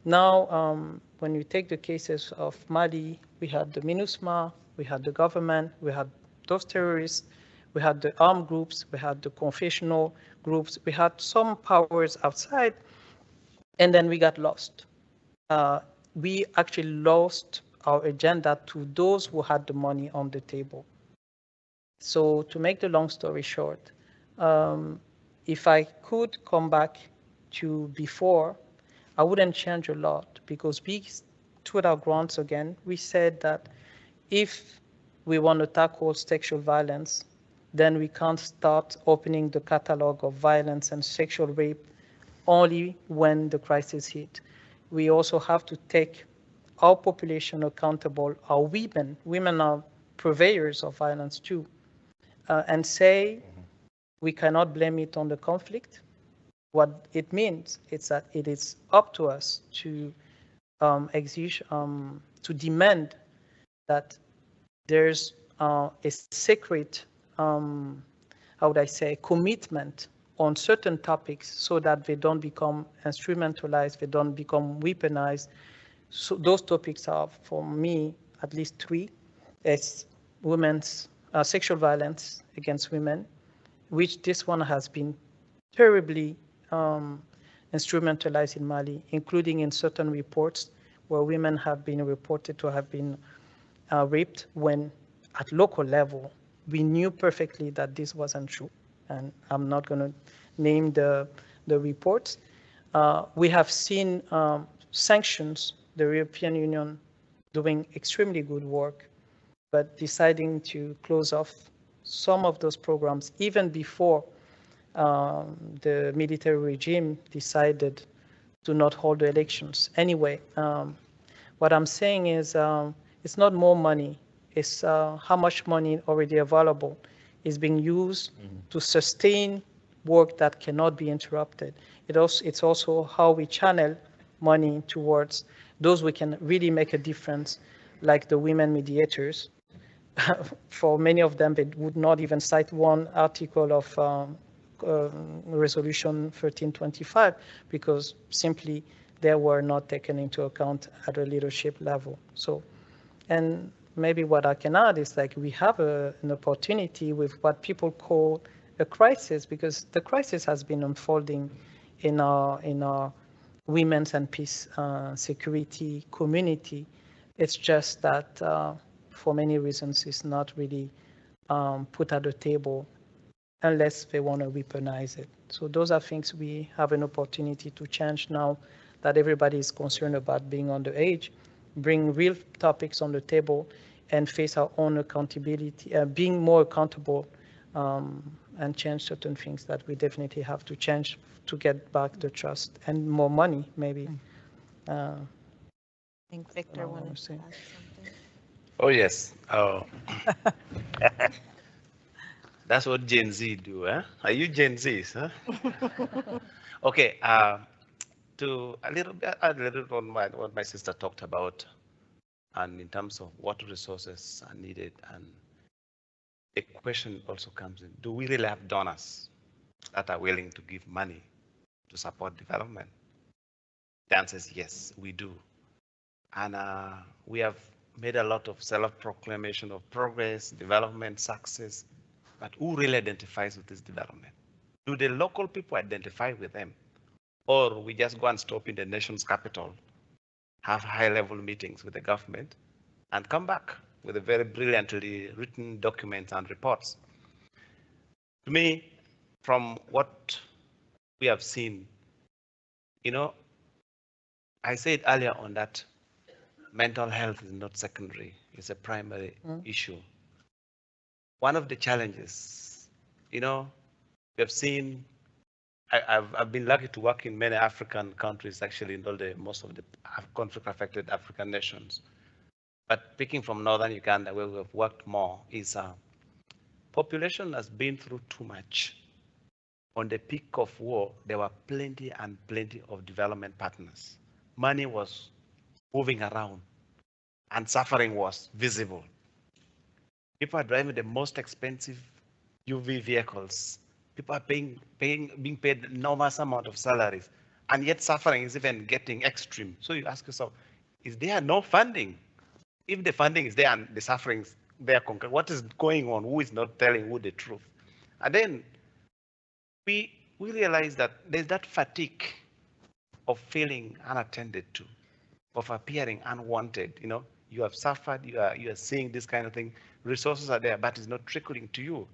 Now, when you take the cases of Mali, we had the MINUSMA, we had the government, we had those terrorists, we had the armed groups, we had the confessional groups, we had some powers outside, and then we got lost. We actually lost our agenda to those who had the money on the table. So to make the long story short, if I could come back to before, I wouldn't change a lot, because we stood our grounds again. We said that if we want to tackle sexual violence, then we can't start opening the catalog of violence and sexual rape only when the crisis hit. We also have to take our population accountable, our women. Women are purveyors of violence too, and say we cannot blame it on the conflict. What it means is that it is up to us to to demand that there's a sacred, how would I say, commitment on certain topics, so that they don't become instrumentalized, they don't become weaponized. So those topics are, for me, at least three. It's women's sexual violence against women, which this one has been terribly instrumentalized in Mali, including in certain reports where women have been reported to have been raped, when at local level, we knew perfectly that this wasn't true. And I'm not going to name the reports. We have seen sanctions, the European Union doing extremely good work, but deciding to close off some of those programs even before the military regime decided to not hold the elections. Anyway, what I'm saying is it's not more money, it's how much money already available is being used to sustain work that cannot be interrupted. It's also how we channel money towards those we can really make a difference, like the women mediators. For many of them, they would not even cite one article of Resolution 1325 because simply they were not taken into account at a leadership level. So, and maybe what I can add is like we have an opportunity with what people call a crisis, because the crisis has been unfolding in our women's and peace security community. It's just that for many reasons it's not really put at the table unless they want to weaponize it. So those are things we have an opportunity to change now that everybody is concerned about being on the edge, bring real topics on the table and face our own accountability, being more accountable and change certain things that we definitely have to change to get back the trust and more money, maybe.
I think Victor wanted to say something.
Oh, yes. Oh. That's what Gen Z do, huh? Are you Gen Zs, huh? Okay, to a little bit on what my sister talked about, and in terms of what resources are needed, and the question also comes in, do we really have donors that are willing to give money to support development? The answer is yes, we do. And we have made a lot of self-proclamation of progress, development, success, but who really identifies with this development? Do the local people identify with them? Or we just go and stop in the nation's capital, have high-level meetings with the government, and come back with a very brilliantly written documents and reports? To me, from what we have seen, you know, I said earlier on that mental health is not secondary, it's a primary issue. One of the challenges, you know, we have seen, I've been lucky to work in many African countries, actually in most of the conflict-affected African nations. But picking from northern Uganda, where we have worked more, is population has been through too much. On the peak of war, there were plenty and plenty of development partners. Money was moving around and suffering was visible. People are driving the most expensive UV vehicles. People are being paid enormous amount of salaries, and yet suffering is even getting extreme. So you ask yourself, is there no funding? If the funding is there and the suffering is there, what is going on? Who is not telling who the truth? And then we realize that there's that fatigue of feeling unattended to, of appearing unwanted. You know, you have suffered, you are seeing this kind of thing. Resources are there, but it's not trickling to you.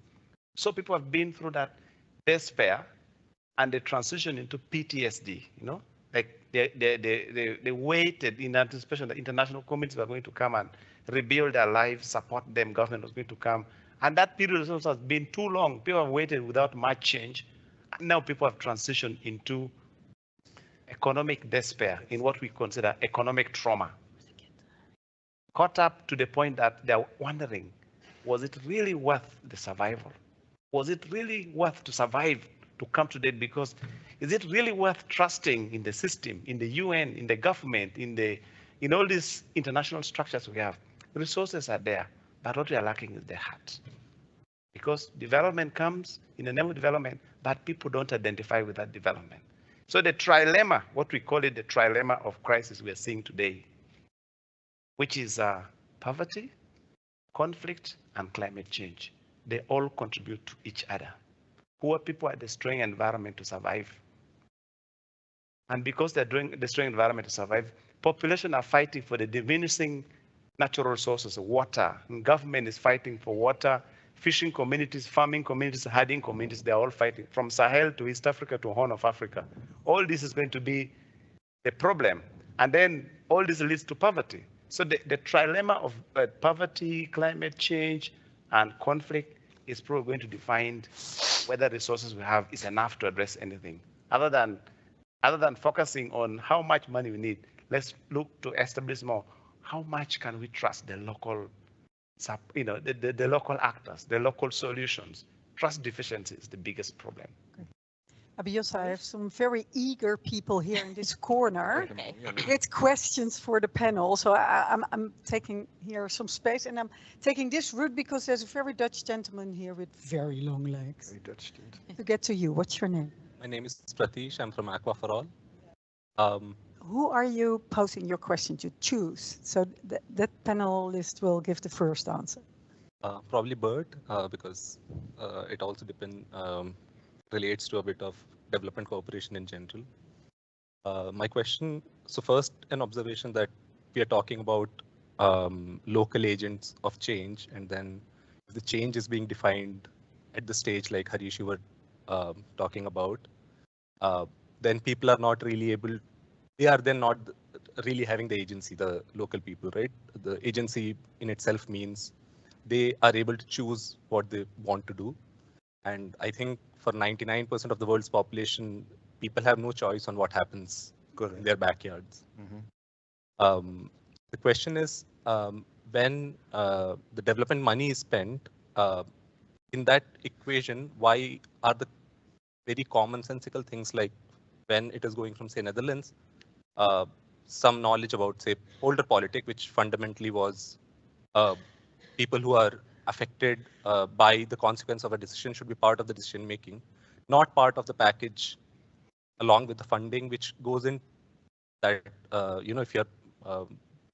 So people have been through that despair and the transition into PTSD, you know, like they waited in anticipation that international communities were going to come and rebuild their lives, support them, government was going to come. And that period also has been too long. People have waited without much change. And now people have transitioned into economic despair, in what we consider economic trauma. Caught up to the point that they're wondering, was it really worth the survival? Was it really worth to survive to come to that? Because is it really worth trusting in the system, in the UN, in the government, in all these international structures we have? The resources are there, but what we are lacking is the heart. Because development comes in the name of development, but people don't identify with that development. So the trilemma, what we call it, the trilemma of crisis we are seeing today, which is poverty, conflict, and climate change. They all contribute to each other. Poor people are destroying environment to survive. And because they're destroying environment to survive, population are fighting for the diminishing natural resources, water. And government is fighting for water. Fishing communities, farming communities, herding communities, they're all fighting. From Sahel to East Africa to Horn of Africa. All this is going to be a problem. And then all this leads to poverty. So the trilemma of poverty, climate change, and conflict is probably going to define whether resources we have is enough to address anything. Other than focusing on how much money we need, let's look to establish more. How much can we trust the local, the local actors, the local solutions? Trust deficiency is the biggest problem.
Abiyosa, I have some very eager people here in this corner with questions for the panel. So I'm taking here some space, and I'm taking this route because there's a very Dutch gentleman here with very long legs.
Very Dutch gentleman.
To get to you, what's your name?
My name is Pratish. I'm from Aqua for All.
Who are you posing your question to? Choose. So that panelist will give the first answer.
Probably Bert, because it also relates to a bit of development cooperation in general. My question, so first an observation that we are talking about local agents of change, and then if the change is being defined at the stage like Harish you were talking about, then people are not really able, they are then not really having the agency, the local people, right? The agency in itself means they are able to choose what they want to do. And I think for 99% of the world's population, people have no choice on what happens in their backyards. Mm-hmm. The question is, when the development money is spent, in that equation, why are the very commonsensical things like when it is going from, say, Netherlands, some knowledge about, say, older politic, which fundamentally was people who are affected by the consequence of a decision should be part of the decision making, not part of the package along with the funding, which goes in that, if you're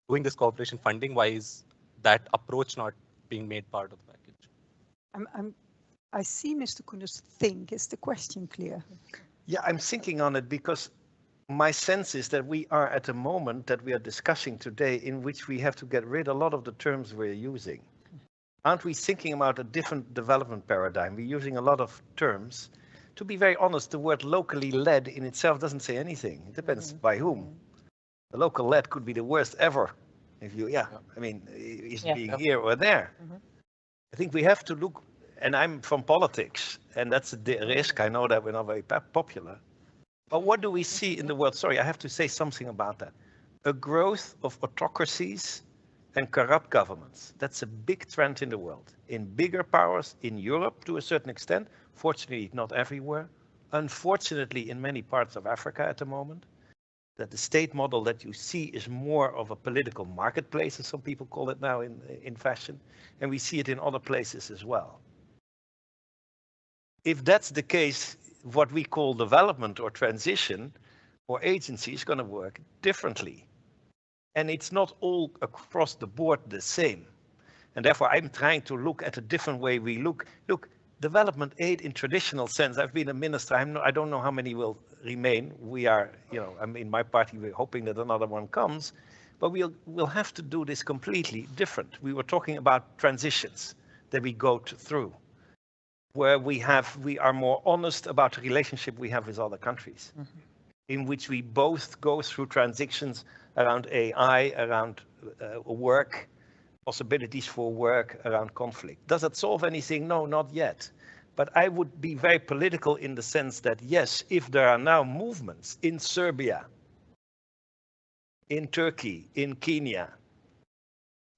doing this cooperation funding, why is that approach not being made part of the package?
I see Mr. Koenders think. Is the question clear?
Yeah, I'm thinking on it because my sense is that we are at a moment that we are discussing today in which we have to get rid of a lot of the terms we're using. Aren't we thinking about a different development paradigm? We're using a lot of terms. To be very honest, the word locally led in itself doesn't say anything. It depends by whom. The local led could be the worst ever. If you, I mean, is being here or there. I think we have to look, and I'm from politics, and that's the risk. I know that we're not very popular. But what do we see in the world? Sorry, I have to say something about that. A growth of autocracies and corrupt governments. That's a big trend in the world. In bigger powers, in Europe to a certain extent, fortunately not everywhere, unfortunately in many parts of Africa at the moment, that the state model that you see is more of a political marketplace, as some people call it now in fashion, and we see it in other places as well. If that's the case, what we call development or transition or agency is going to work differently. And it's not all across the board the same. And therefore, I'm trying to look at a different way we look. Look, development aid in traditional sense, I've been a minister, I don't know how many will remain. We are, I'm in my party, we're hoping that another one comes. But we'll have to do this completely different. We were talking about transitions that we go through, where we are more honest about the relationship we have with other countries, in which we both go through transitions around AI, around work, possibilities for work, around conflict. Does it solve anything? No, not yet. But I would be very political in the sense that, yes, if there are now movements in Serbia, in Turkey, in Kenya,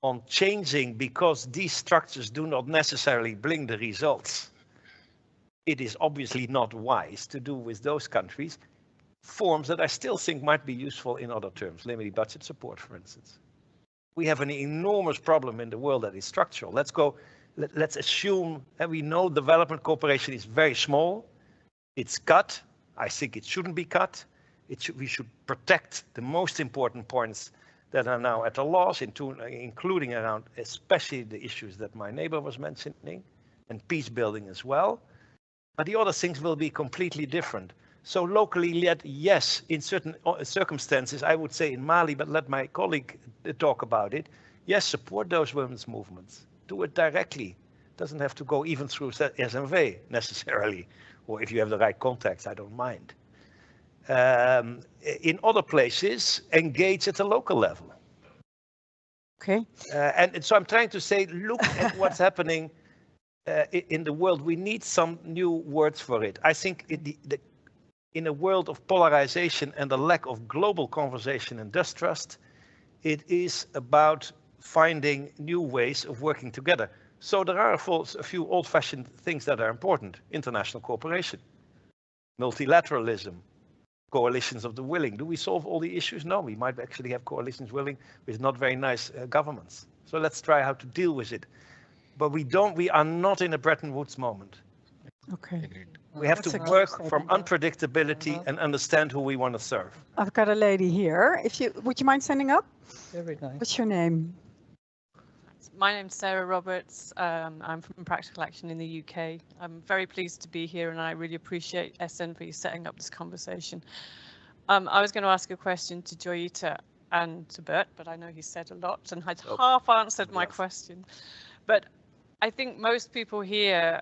on changing because these structures do not necessarily bring the results, it is obviously not wise to do with those countries forms that I still think might be useful in other terms, limited budget support, for instance. We have an enormous problem in the world that is structural. Let's assume that we know development cooperation is very small. It's cut. I think it shouldn't be cut. We should protect the most important points that are now at a loss, including around especially the issues that my neighbor was mentioning, and peace building as well. But the other things will be completely different. So locally led, yes, in certain circumstances, I would say in Mali, but let my colleague talk about it. Yes, support those women's movements. Do it directly. Doesn't have to go even through SNV necessarily, or if you have the right contacts, I don't mind. In other places, engage at the local level.
Okay.
And so I'm trying to say, look at what's happening in the world. We need some new words for it. I think in a world of polarization and a lack of global conversation and distrust, it is about finding new ways of working together. So there are a few old-fashioned things that are important. International cooperation, multilateralism, coalitions of the willing. Do we solve all the issues? No, we might actually have coalitions willing with not very nice governments. So let's try how to deal with it. But we are not in a Bretton Woods moment.
Okay.
We have to work from unpredictability and understand who we want to serve.
I've got a lady here. Would you mind standing up?
Very nice.
What's your name?
My name's Sarah Roberts. I'm from Practical Action in the UK. I'm very pleased to be here, and I really appreciate SN for setting up this conversation. I was going to ask a question to Joyita and to Bert, but I know he said a lot and had half answered my question. But I think most people here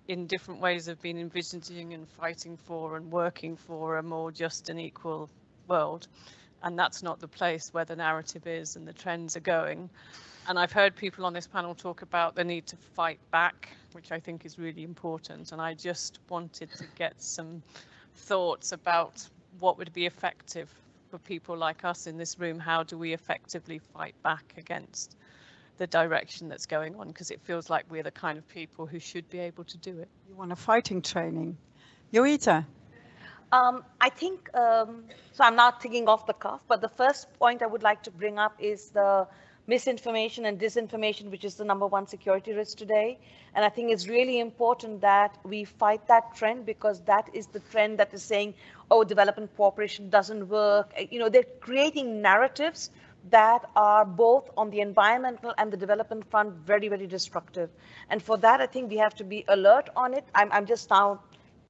in different ways have been envisioning and fighting for and working for a more just and equal world. And that's not the place where the narrative is and the trends are going. And I've heard people on this panel talk about the need to fight back, which I think is really important. And I just wanted to get some thoughts about what would be effective for people like us in this room. How do we effectively fight back against the direction that's going on? Because it feels like we're the kind of people who should be able to do it.
You want a fighting training. Joyita.
I think, so I'm not thinking off the cuff, but the first point I would like to bring up is the misinformation and disinformation, which is the #1 security risk today. And I think it's really important that we fight that trend, because that is the trend that is saying, oh, development cooperation doesn't work. You know, they're creating narratives that are both on the environmental and the development front very, very destructive. And for that, I think we have to be alert on it. I'm just now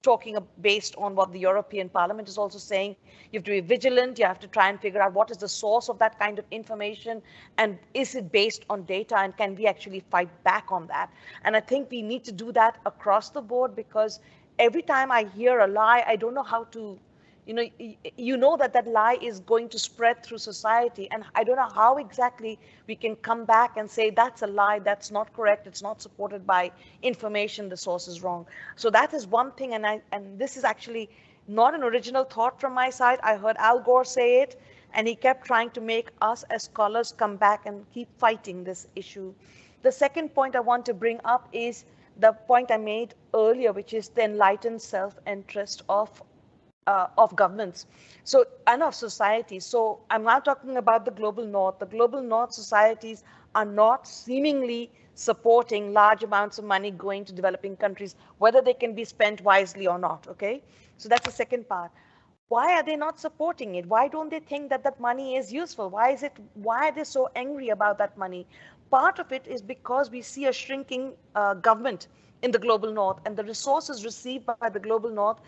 talking based on what the European Parliament is also saying. You have to be vigilant. You have to try and figure out what is the source of that kind of information, and is it based on data, and can we actually fight back on that? And I think we need to do that across the board, because every time I hear a lie, I don't know how to, you know that that lie is going to spread through society, and I don't know how exactly we can come back and say that's a lie, that's not correct, it's not supported by information, the source is wrong. So that is one thing, and this is actually not an original thought from my side. I heard Al Gore say it, and he kept trying to make us as scholars come back and keep fighting this issue. The second point I want to bring up is the point I made earlier, which is the enlightened self-interest of governments, and of society. So I'm now talking about the global north. The global north societies are not seemingly supporting large amounts of money going to developing countries, whether they can be spent wisely or not, okay? So that's the second part. Why are they not supporting it? Why don't they think that that money is useful? Why are they so angry about that money? Part of it is because we see a shrinking government in the global north, and the resources received by the global north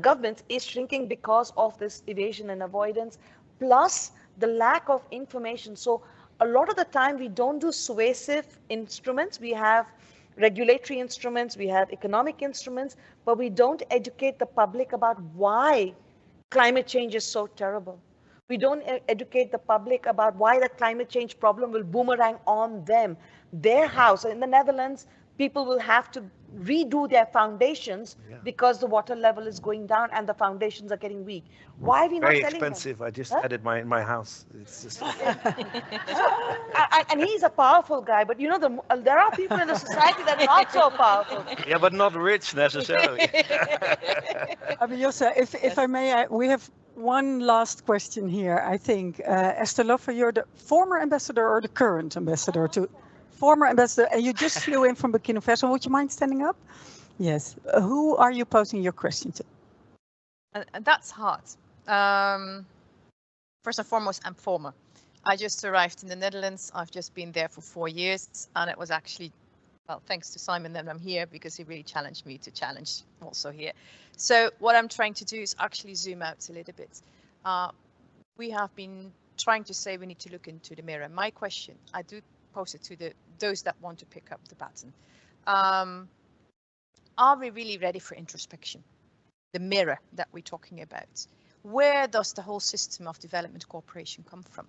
governments is shrinking because of this evasion and avoidance, plus the lack of information. So a lot of the time we don't do suasive instruments. We have regulatory instruments, we have economic instruments, but we don't educate the public about why climate change is so terrible. We don't educate the public about why the climate change problem will boomerang on them. Their house in the Netherlands, people will have to redo their foundations because the water level is going down and the foundations are getting weak. Why are we not telling them?
Very expensive. I just had it in my house. It's just
and he's a powerful guy, but you know, there are people in the society that are not so powerful.
Yeah, but not rich necessarily.
I mean, Josse, if I may, we have one last question here, I think. Esther Loffer, you're the former ambassador or the current ambassador to... Former ambassador, and you just flew in from Burkina Faso. Would you mind standing up? Yes. Who are you posing your question to?
That's hard. First and foremost, I'm former. I just arrived in the Netherlands. I've just been there for 4 years, and it was actually well, thanks to Simon that I'm here because he really challenged me to challenge also here. So what I'm trying to do is actually zoom out a little bit. We have been trying to say we need to look into the mirror. My question, I do pose it to those that want to pick up the baton. Are we really ready for introspection? The mirror that we're talking about. Where does the whole system of development cooperation come from?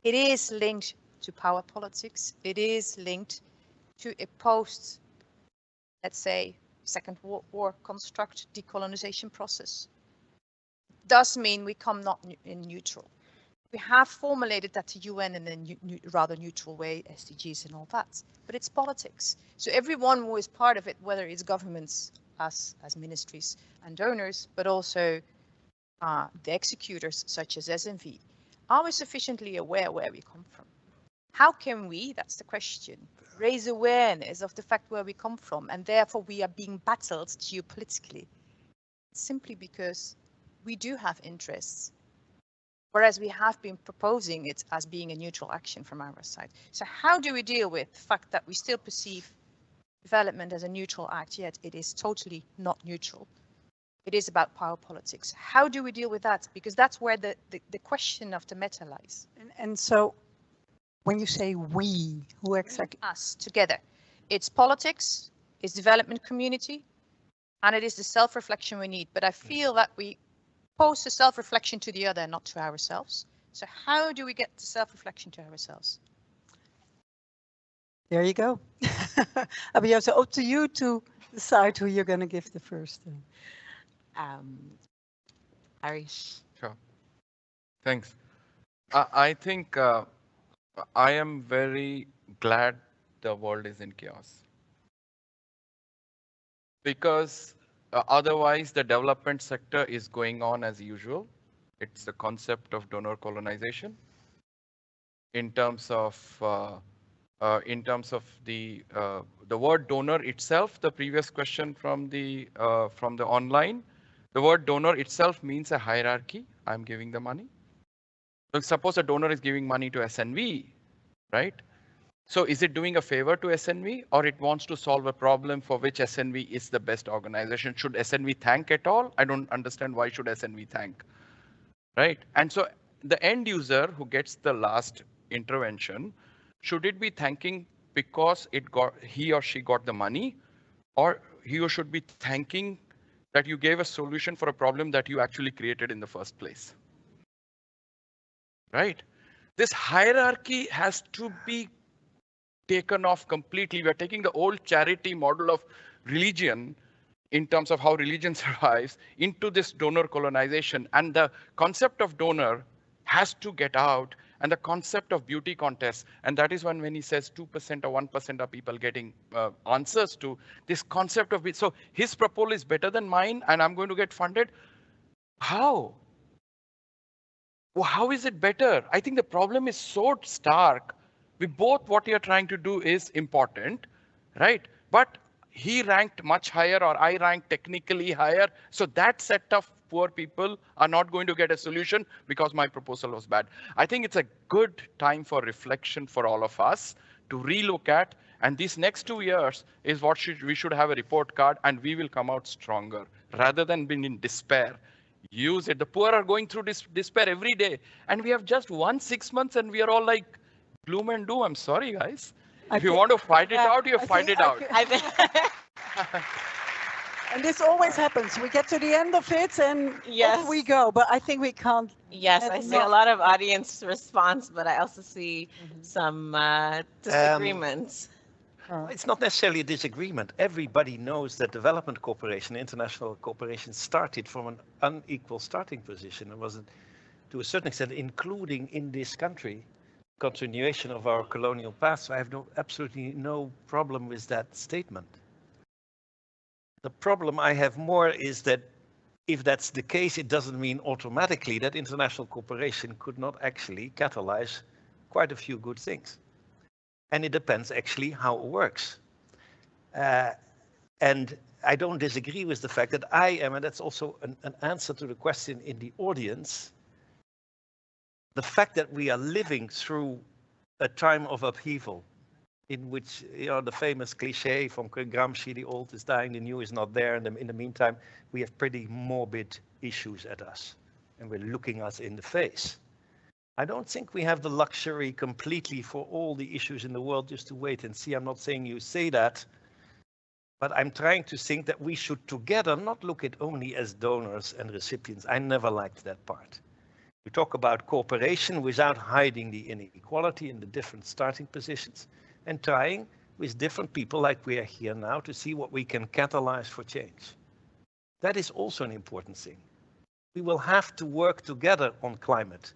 It is linked to power politics. It is linked to a post, let's say, Second World War construct decolonization process. Does mean we come not in neutral. We have formulated that to UN in a rather neutral way, SDGs and all that, but it's politics. So everyone who is part of it, whether it's governments, us as ministries and donors, but also the executors such as SNV, are we sufficiently aware where we come from? How can we, that's the question, raise awareness of the fact where we come from, and therefore we are being battled geopolitically, simply because we do have interests, whereas we have been proposing it as being a neutral action from our side. So how do we deal with the fact that we still perceive development as a neutral act, yet it is totally not neutral? It is about power politics. How do we deal with that? Because that's where the question of the meta lies.
And so when you say we, who exactly?
Us, together. It's politics, it's development community, and it is the self-reflection we need. But I feel that we pose the self-reflection to the other, not to ourselves. So how do we get the self-reflection to ourselves?
There you go. Abia, so up to you to decide who you're going to give the first.
Harry.
Sure. Thanks. I think I am very glad the world is in chaos. Because otherwise the development sector is going on as usual. It's the concept of donor colonization. In terms of the word donor itself, the previous question from the online, the word donor itself means a hierarchy. I'm giving the money. So suppose a donor is giving money to SNV, right? So is it doing a favor to SNV, or it wants to solve a problem for which SNV is the best organization? Should SNV thank at all? I don't understand why should SNV thank, right? And so the end user who gets the last intervention, should it be thanking because he or she got the money, or he or should be thanking that you gave a solution for a problem that you actually created in the first place, right? This hierarchy has to be taken off completely. We are taking the old charity model of religion in terms of how religion survives into this donor colonization, and the concept of donor has to get out, and the concept of beauty contests, and that is when he says 2% or 1% of people getting answers to this concept of it. So his proposal is better than mine and I'm going to get funded. How? Well, how is it better? I think the problem is so stark. We both, what you're trying to do is important, right? But he ranked much higher, or I ranked technically higher. So that set of poor people are not going to get a solution because my proposal was bad. I think it's a good time for reflection for all of us to relook at, and these next 2 years is what we should have a report card, and we will come out stronger rather than being in despair. Use it. The poor are going through despair every day, and we have just 6 months and we are all like gloom and doom. I'm sorry, guys. If you want to fight it out, you fight it out.
And this always happens. We get to the end of it and off we go. But I think we can't.
Yes, I see a lot of audience response, but I also see some disagreements.
It's not necessarily a disagreement. Everybody knows that development cooperation, international cooperation, started from an unequal starting position. It was, to a certain extent, including in this country, continuation of our colonial past. So I have absolutely no problem with that statement. The problem I have more is that if that's the case, it doesn't mean automatically that international cooperation could not actually catalyze quite a few good things. And it depends actually how it works. And I don't disagree with the fact that I am, and that's also an answer to the question in the audience, the fact that we are living through a time of upheaval in which, you know, the famous cliche from Gramsci, the old is dying, the new is not there. And in the meantime, we have pretty morbid issues at us, and we're looking us in the face. I don't think we have the luxury completely for all the issues in the world just to wait and see. I'm not saying you say that, but I'm trying to think that we should together not look at only as donors and recipients. I never liked that part. We talk about cooperation without hiding the inequality in the different starting positions, and trying with different people like we are here now to see what we can catalyze for change. That is also an important thing. We will have to work together on climate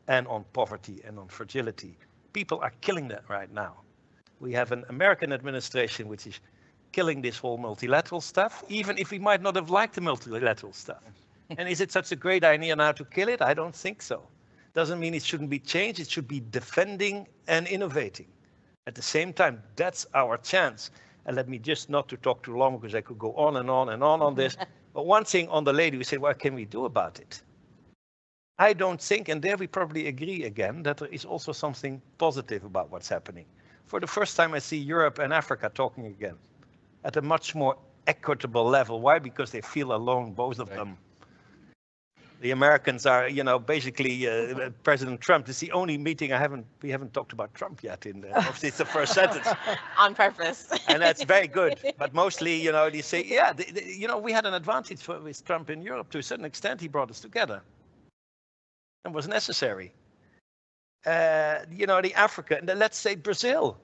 and on poverty and on fragility. People are killing that right now. We have an American administration which is killing this whole multilateral stuff, even if we might not have liked the multilateral stuff. And is it such a great idea now to kill it? I don't think so. Doesn't mean it shouldn't be changed. It should be defending and innovating. At the same time, that's our chance. And let me just not to talk too long, because I could go on and on and on this. But one thing on the lady, we said, what can we do about it? I don't think, and there we probably agree again, that there is also something positive about what's happening. For the first time, I see Europe and Africa talking again at a much more equitable level. Why? Because they feel alone, both of them. The Americans are, you know, basically President Trump. This is the only meeting we haven't talked about Trump yet. It's the first sentence.
On purpose.
And that's very good. But mostly, you know, they say, yeah, you know, we had an advantage with Trump in Europe. To a certain extent, he brought us together. And was necessary. You know, the Africa, and let's say Brazil.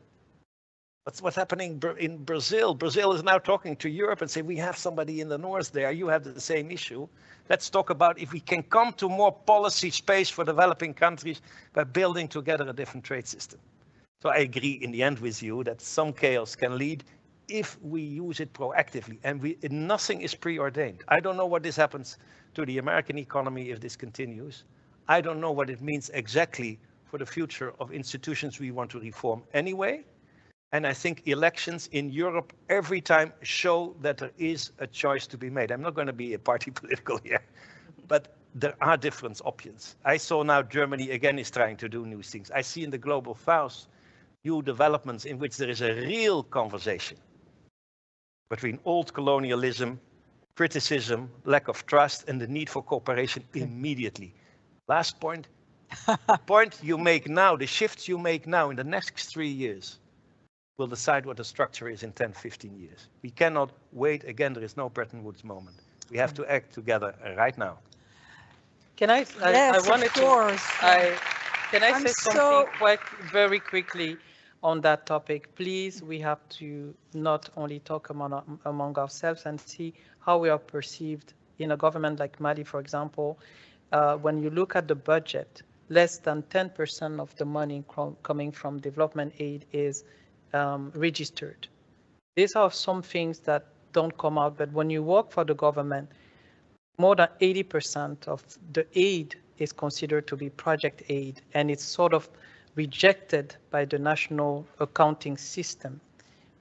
What's happening in Brazil? Brazil is now talking to Europe and say, we have somebody in the north there, you have the same issue. Let's talk about if we can come to more policy space for developing countries by building together a different trade system. So I agree in the end with you that some chaos can lead if we use it proactively, and nothing is preordained. I don't know what this happens to the American economy if this continues. I don't know what it means exactly for the future of institutions we want to reform anyway. And I think elections in Europe every time show that there is a choice to be made. I'm not going to be a party political here, but there are different options. I saw now Germany again is trying to do new things. I see in the global south new developments in which there is a real conversation between old colonialism, criticism, lack of trust, and the need for cooperation immediately. Last point, the point you make now, the shifts you make now in the next 3 years, will decide what the structure is in 10, 15 years. We cannot wait. Again, there is no Bretton Woods moment. We have to act together right now.
Can I?
Yes,
I wanted
of course.
Can I say something very quickly on that topic? Please, we have to not only talk among ourselves and see how we are perceived in a government like Mali, for example. When you look at the budget, less than 10% of the money coming from development aid is registered. These are some things that don't come out, but when you work for the government, more than 80% of the aid is considered to be project aid, and it's sort of rejected by the national accounting system,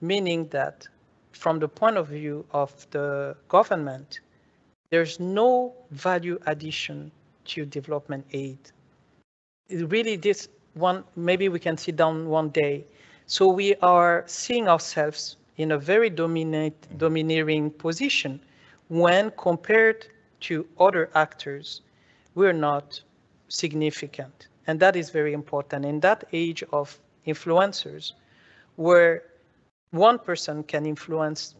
meaning that from the point of view of the government, there's no value addition to development aid. Really, this one, maybe we can sit down one day. So we are seeing ourselves in a very domineering position when compared to other actors, we're not significant. And that is very important. In that age of influencers, where one person can influence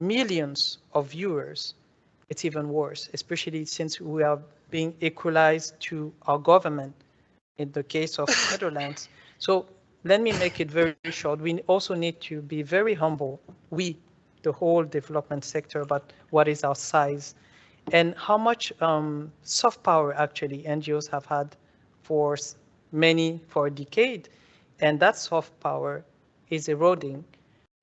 millions of viewers, it's even worse, especially since we are being equalized to our government in the case of Netherlands. So let me make it very short. We also need to be very humble, the whole development sector, about what is our size and how much soft power actually NGOs have had for a decade. And that soft power is eroding.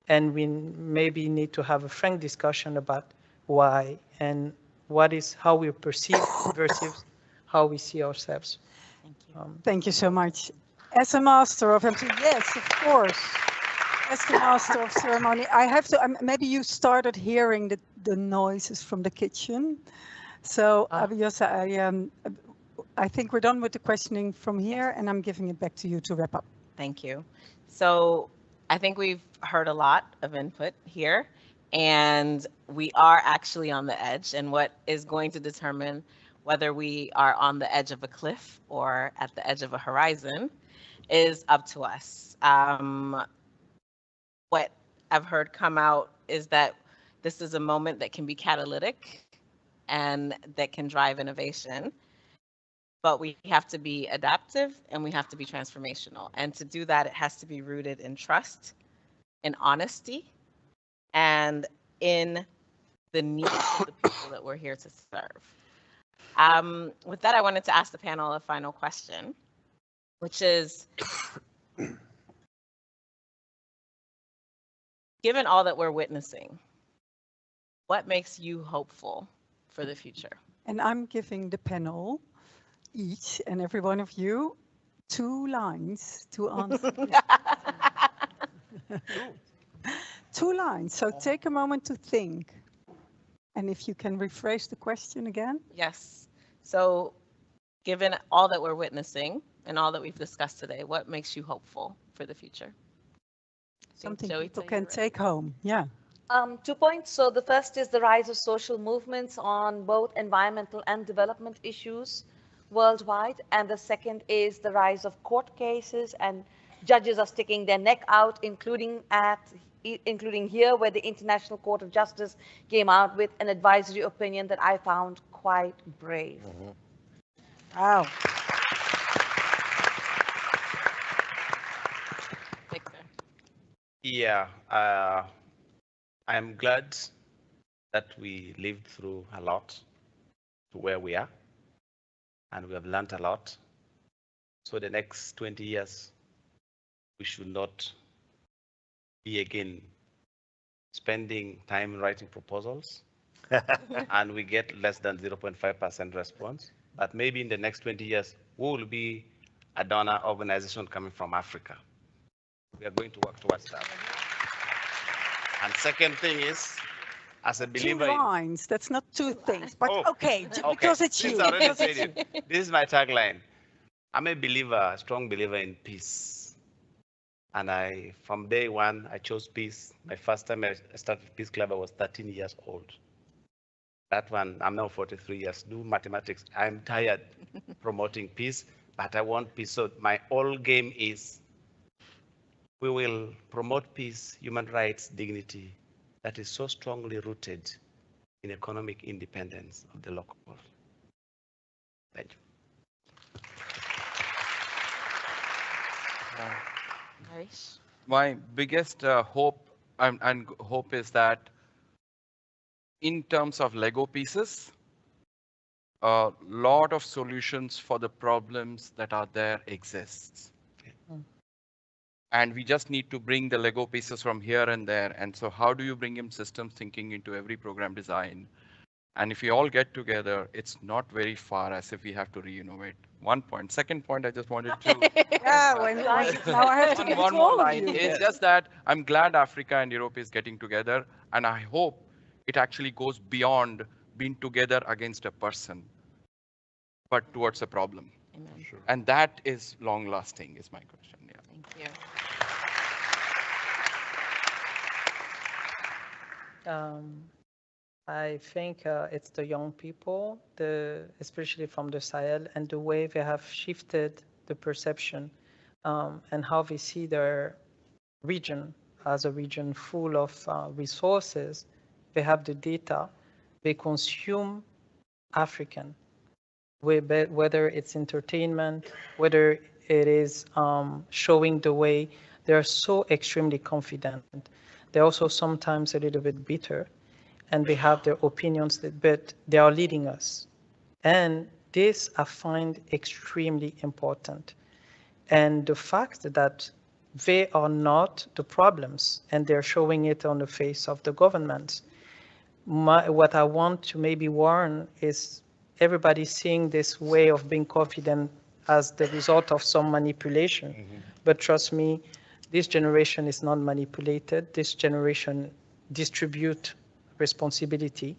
And we maybe need to have a frank discussion about why and how we perceive versus how we see ourselves.
Thank you.
Thank you so much. As a master of MC, yes, of course. As the master of ceremony, I have to. Maybe you started hearing the noises from the kitchen. So Abiyasa, I think we're done with the questioning from here, and I'm giving it back to you to wrap up.
Thank you. So I think we've heard a lot of input here, and we are actually on the edge. And what is going to determine whether we are on the edge of a cliff or at the edge of a horizon is up to us. What I've heard come out is that this is a moment that can be catalytic and that can drive innovation. But we have to be adaptive and we have to be transformational. And to do that, it has to be rooted in trust, in honesty, and in the needs of the people that we're here to serve. With that, I wanted to ask the panel a final question, which is, given all that we're witnessing, what makes you hopeful for the future?
And I'm giving the panel, each and every one of you, 2 lines to answer. 2 lines. So take a moment to think. And if you can rephrase the question again.
Yes. So given all that we're witnessing and all that we've discussed today, what makes you hopeful for the future?
Something people can take home. Yeah.
2 points. So the first is the rise of social movements on both environmental and development issues worldwide. And the second is the rise of court cases, and judges are sticking their neck out, including here, where the International Court of Justice came out with an advisory opinion that I found quite brave.
Wow.
Yeah, I'm glad that we lived through a lot to where we are, and we have learned a lot. So the next 20 years, we should not be again spending time writing proposals and we get less than 0.5% response. But maybe in the next 20 years, we will be a donor organization coming from Africa. We are going to work towards that. And second thing is, as a believer,
2 lines. That's not 2 things, but okay, because it's you.
Already said it. This is my tagline. I'm a believer, a strong believer in peace. And from day one, I chose peace. My first time I started Peace Club, I was 13 years old. That one, I'm now 43 years. Do mathematics. I'm tired promoting peace, but I want peace. So my whole game is, we will promote peace, human rights, dignity, that is so strongly rooted in economic independence of the local. Thank you.
My biggest hope and hope is that in terms of Lego pieces, a lot of solutions for the problems that are there exists. And we just need to bring the Lego pieces from here and there. And so how do you bring in systems thinking into every program design? And if we all get together, it's not very far as if we have to re-innovate. 1 point. Second point, I just wanted to.
Yeah, now I have to give it to all of you.
It's just that I'm glad Africa and Europe is getting together. And I hope it actually goes beyond being together against a person, but towards a problem.
Amen.
Sure. And that is long lasting, is my question. Yeah.
Thank you.
I think it's the young people, especially from the Sahel, and the way they have shifted the perception and how they see their region as a region full of resources. They have the data. They consume African, whether it's entertainment, whether it is showing the way. They're so extremely confident. They're also sometimes a little bit bitter, and they have their opinions, but they are leading us. And this I find extremely important. And the fact that they are not the problems, and they're showing it on the face of the government. What I want to maybe warn is everybody seeing this way of being confident as the result of some manipulation. Mm-hmm. But trust me, this generation is not manipulated. This generation distribute responsibility,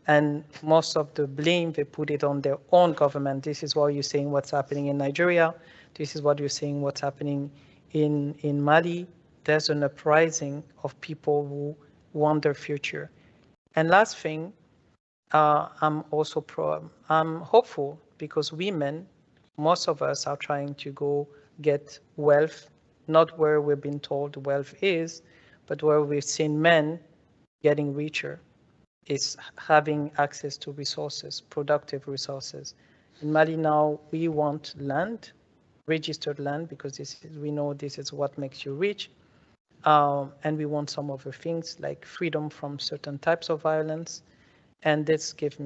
and most of the blame, they put it on their own government. This is why you're seeing what's happening in Nigeria. This is what you're seeing what's happening in Mali, there's an uprising of people who want their future. And last thing, I'm hopeful because women, most of us are trying to go get wealth, not where we've been told wealth is, but where we've seen men getting richer, is having access to resources, productive resources. In Mali now, we want land, registered land, because we know this is what makes you rich. And we want some other things like freedom from certain types of violence. And this gives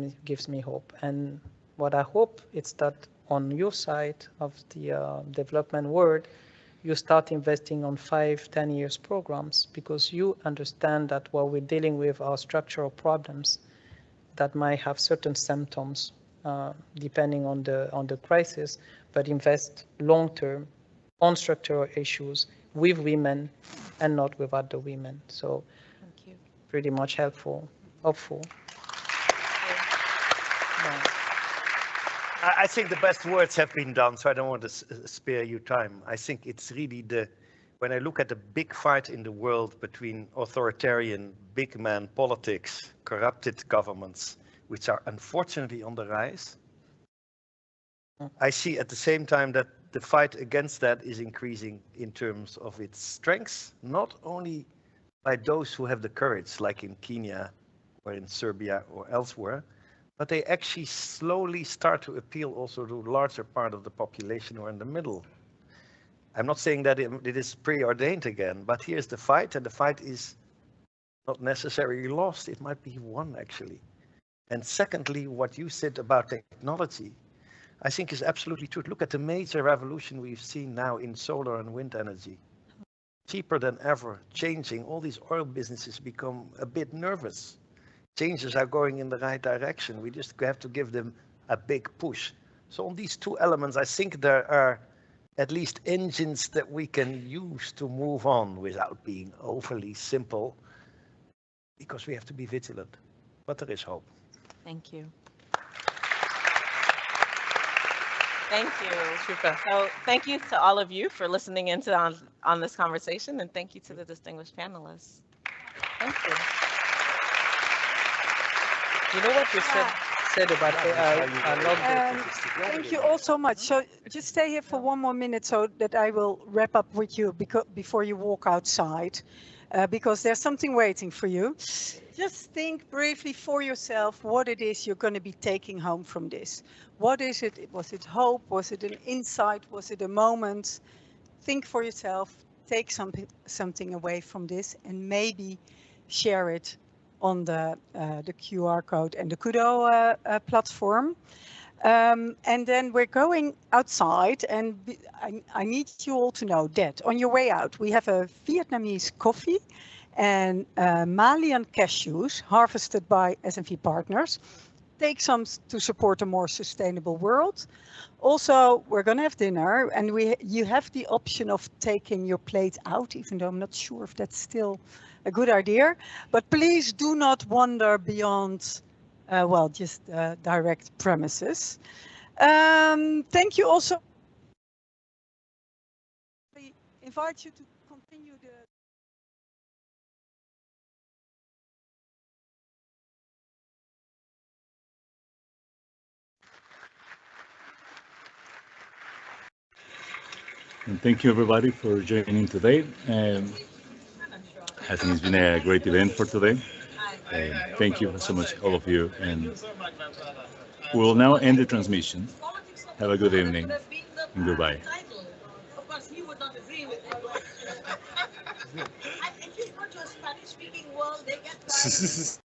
me hope. And what I hope is that on your side of the development world, you start investing on 5-10 years programs, because you understand that what we're dealing with are structural problems that might have certain symptoms depending on the crisis, but invest long term on structural issues with women and not with other women. So
thank you.
Pretty much hopeful.
I think the best words have been done, so I don't want to spare you time. I think it's really when I look at the big fight in the world between authoritarian big man politics, corrupted governments, which are unfortunately on the rise, I see at the same time that the fight against that is increasing in terms of its strengths, not only by those who have the courage, like in Kenya or in Serbia or elsewhere, but they actually slowly start to appeal also to a larger part of the population who are in the middle. I'm not saying that it is preordained again, but here's the fight, and the fight is not necessarily lost. It might be won, actually. And secondly, what you said about technology, I think is absolutely true. Look at the major revolution we've seen now in solar and wind energy. Cheaper than ever, changing. All these oil businesses become a bit nervous. Changes are going in the right direction. We just have to give them a big push. So on these two elements, I think there are at least engines that we can use to move on without being overly simple, because we have to be vigilant. But there is hope.
Thank you. Thank you.
Super.
So thank you to all of you for listening in on this conversation, and thank you to the distinguished panelists.
Thank you. You know what you said about AI? I love
Thank you all so much. So just stay here for one more minute so that I will wrap up with you before you walk outside, because there's something waiting for you. Just think briefly for yourself what it is you're going to be taking home from this. What is it? Was it hope? Was it an insight? Was it a moment? Think for yourself, take something away from this, and maybe share it on the QR code and the Kudo platform. And then we're going outside, and I need you all to know that on your way out, we have a Vietnamese coffee and Malian cashews harvested by SNV partners. Take some to support a more sustainable world. Also, we're going to have dinner, and you have the option of taking your plate out, even though I'm not sure if that's still a good idea. But please do not wander beyond, just direct premises. Thank you also. I invite you to continue the
And thank you everybody for joining today. I think it's been a great event for today. Thank you so much, all of you. And we will now end the transmission. Have a good evening and goodbye.
Of course, he would not agree with it. If you go to a Spanish-speaking world, they get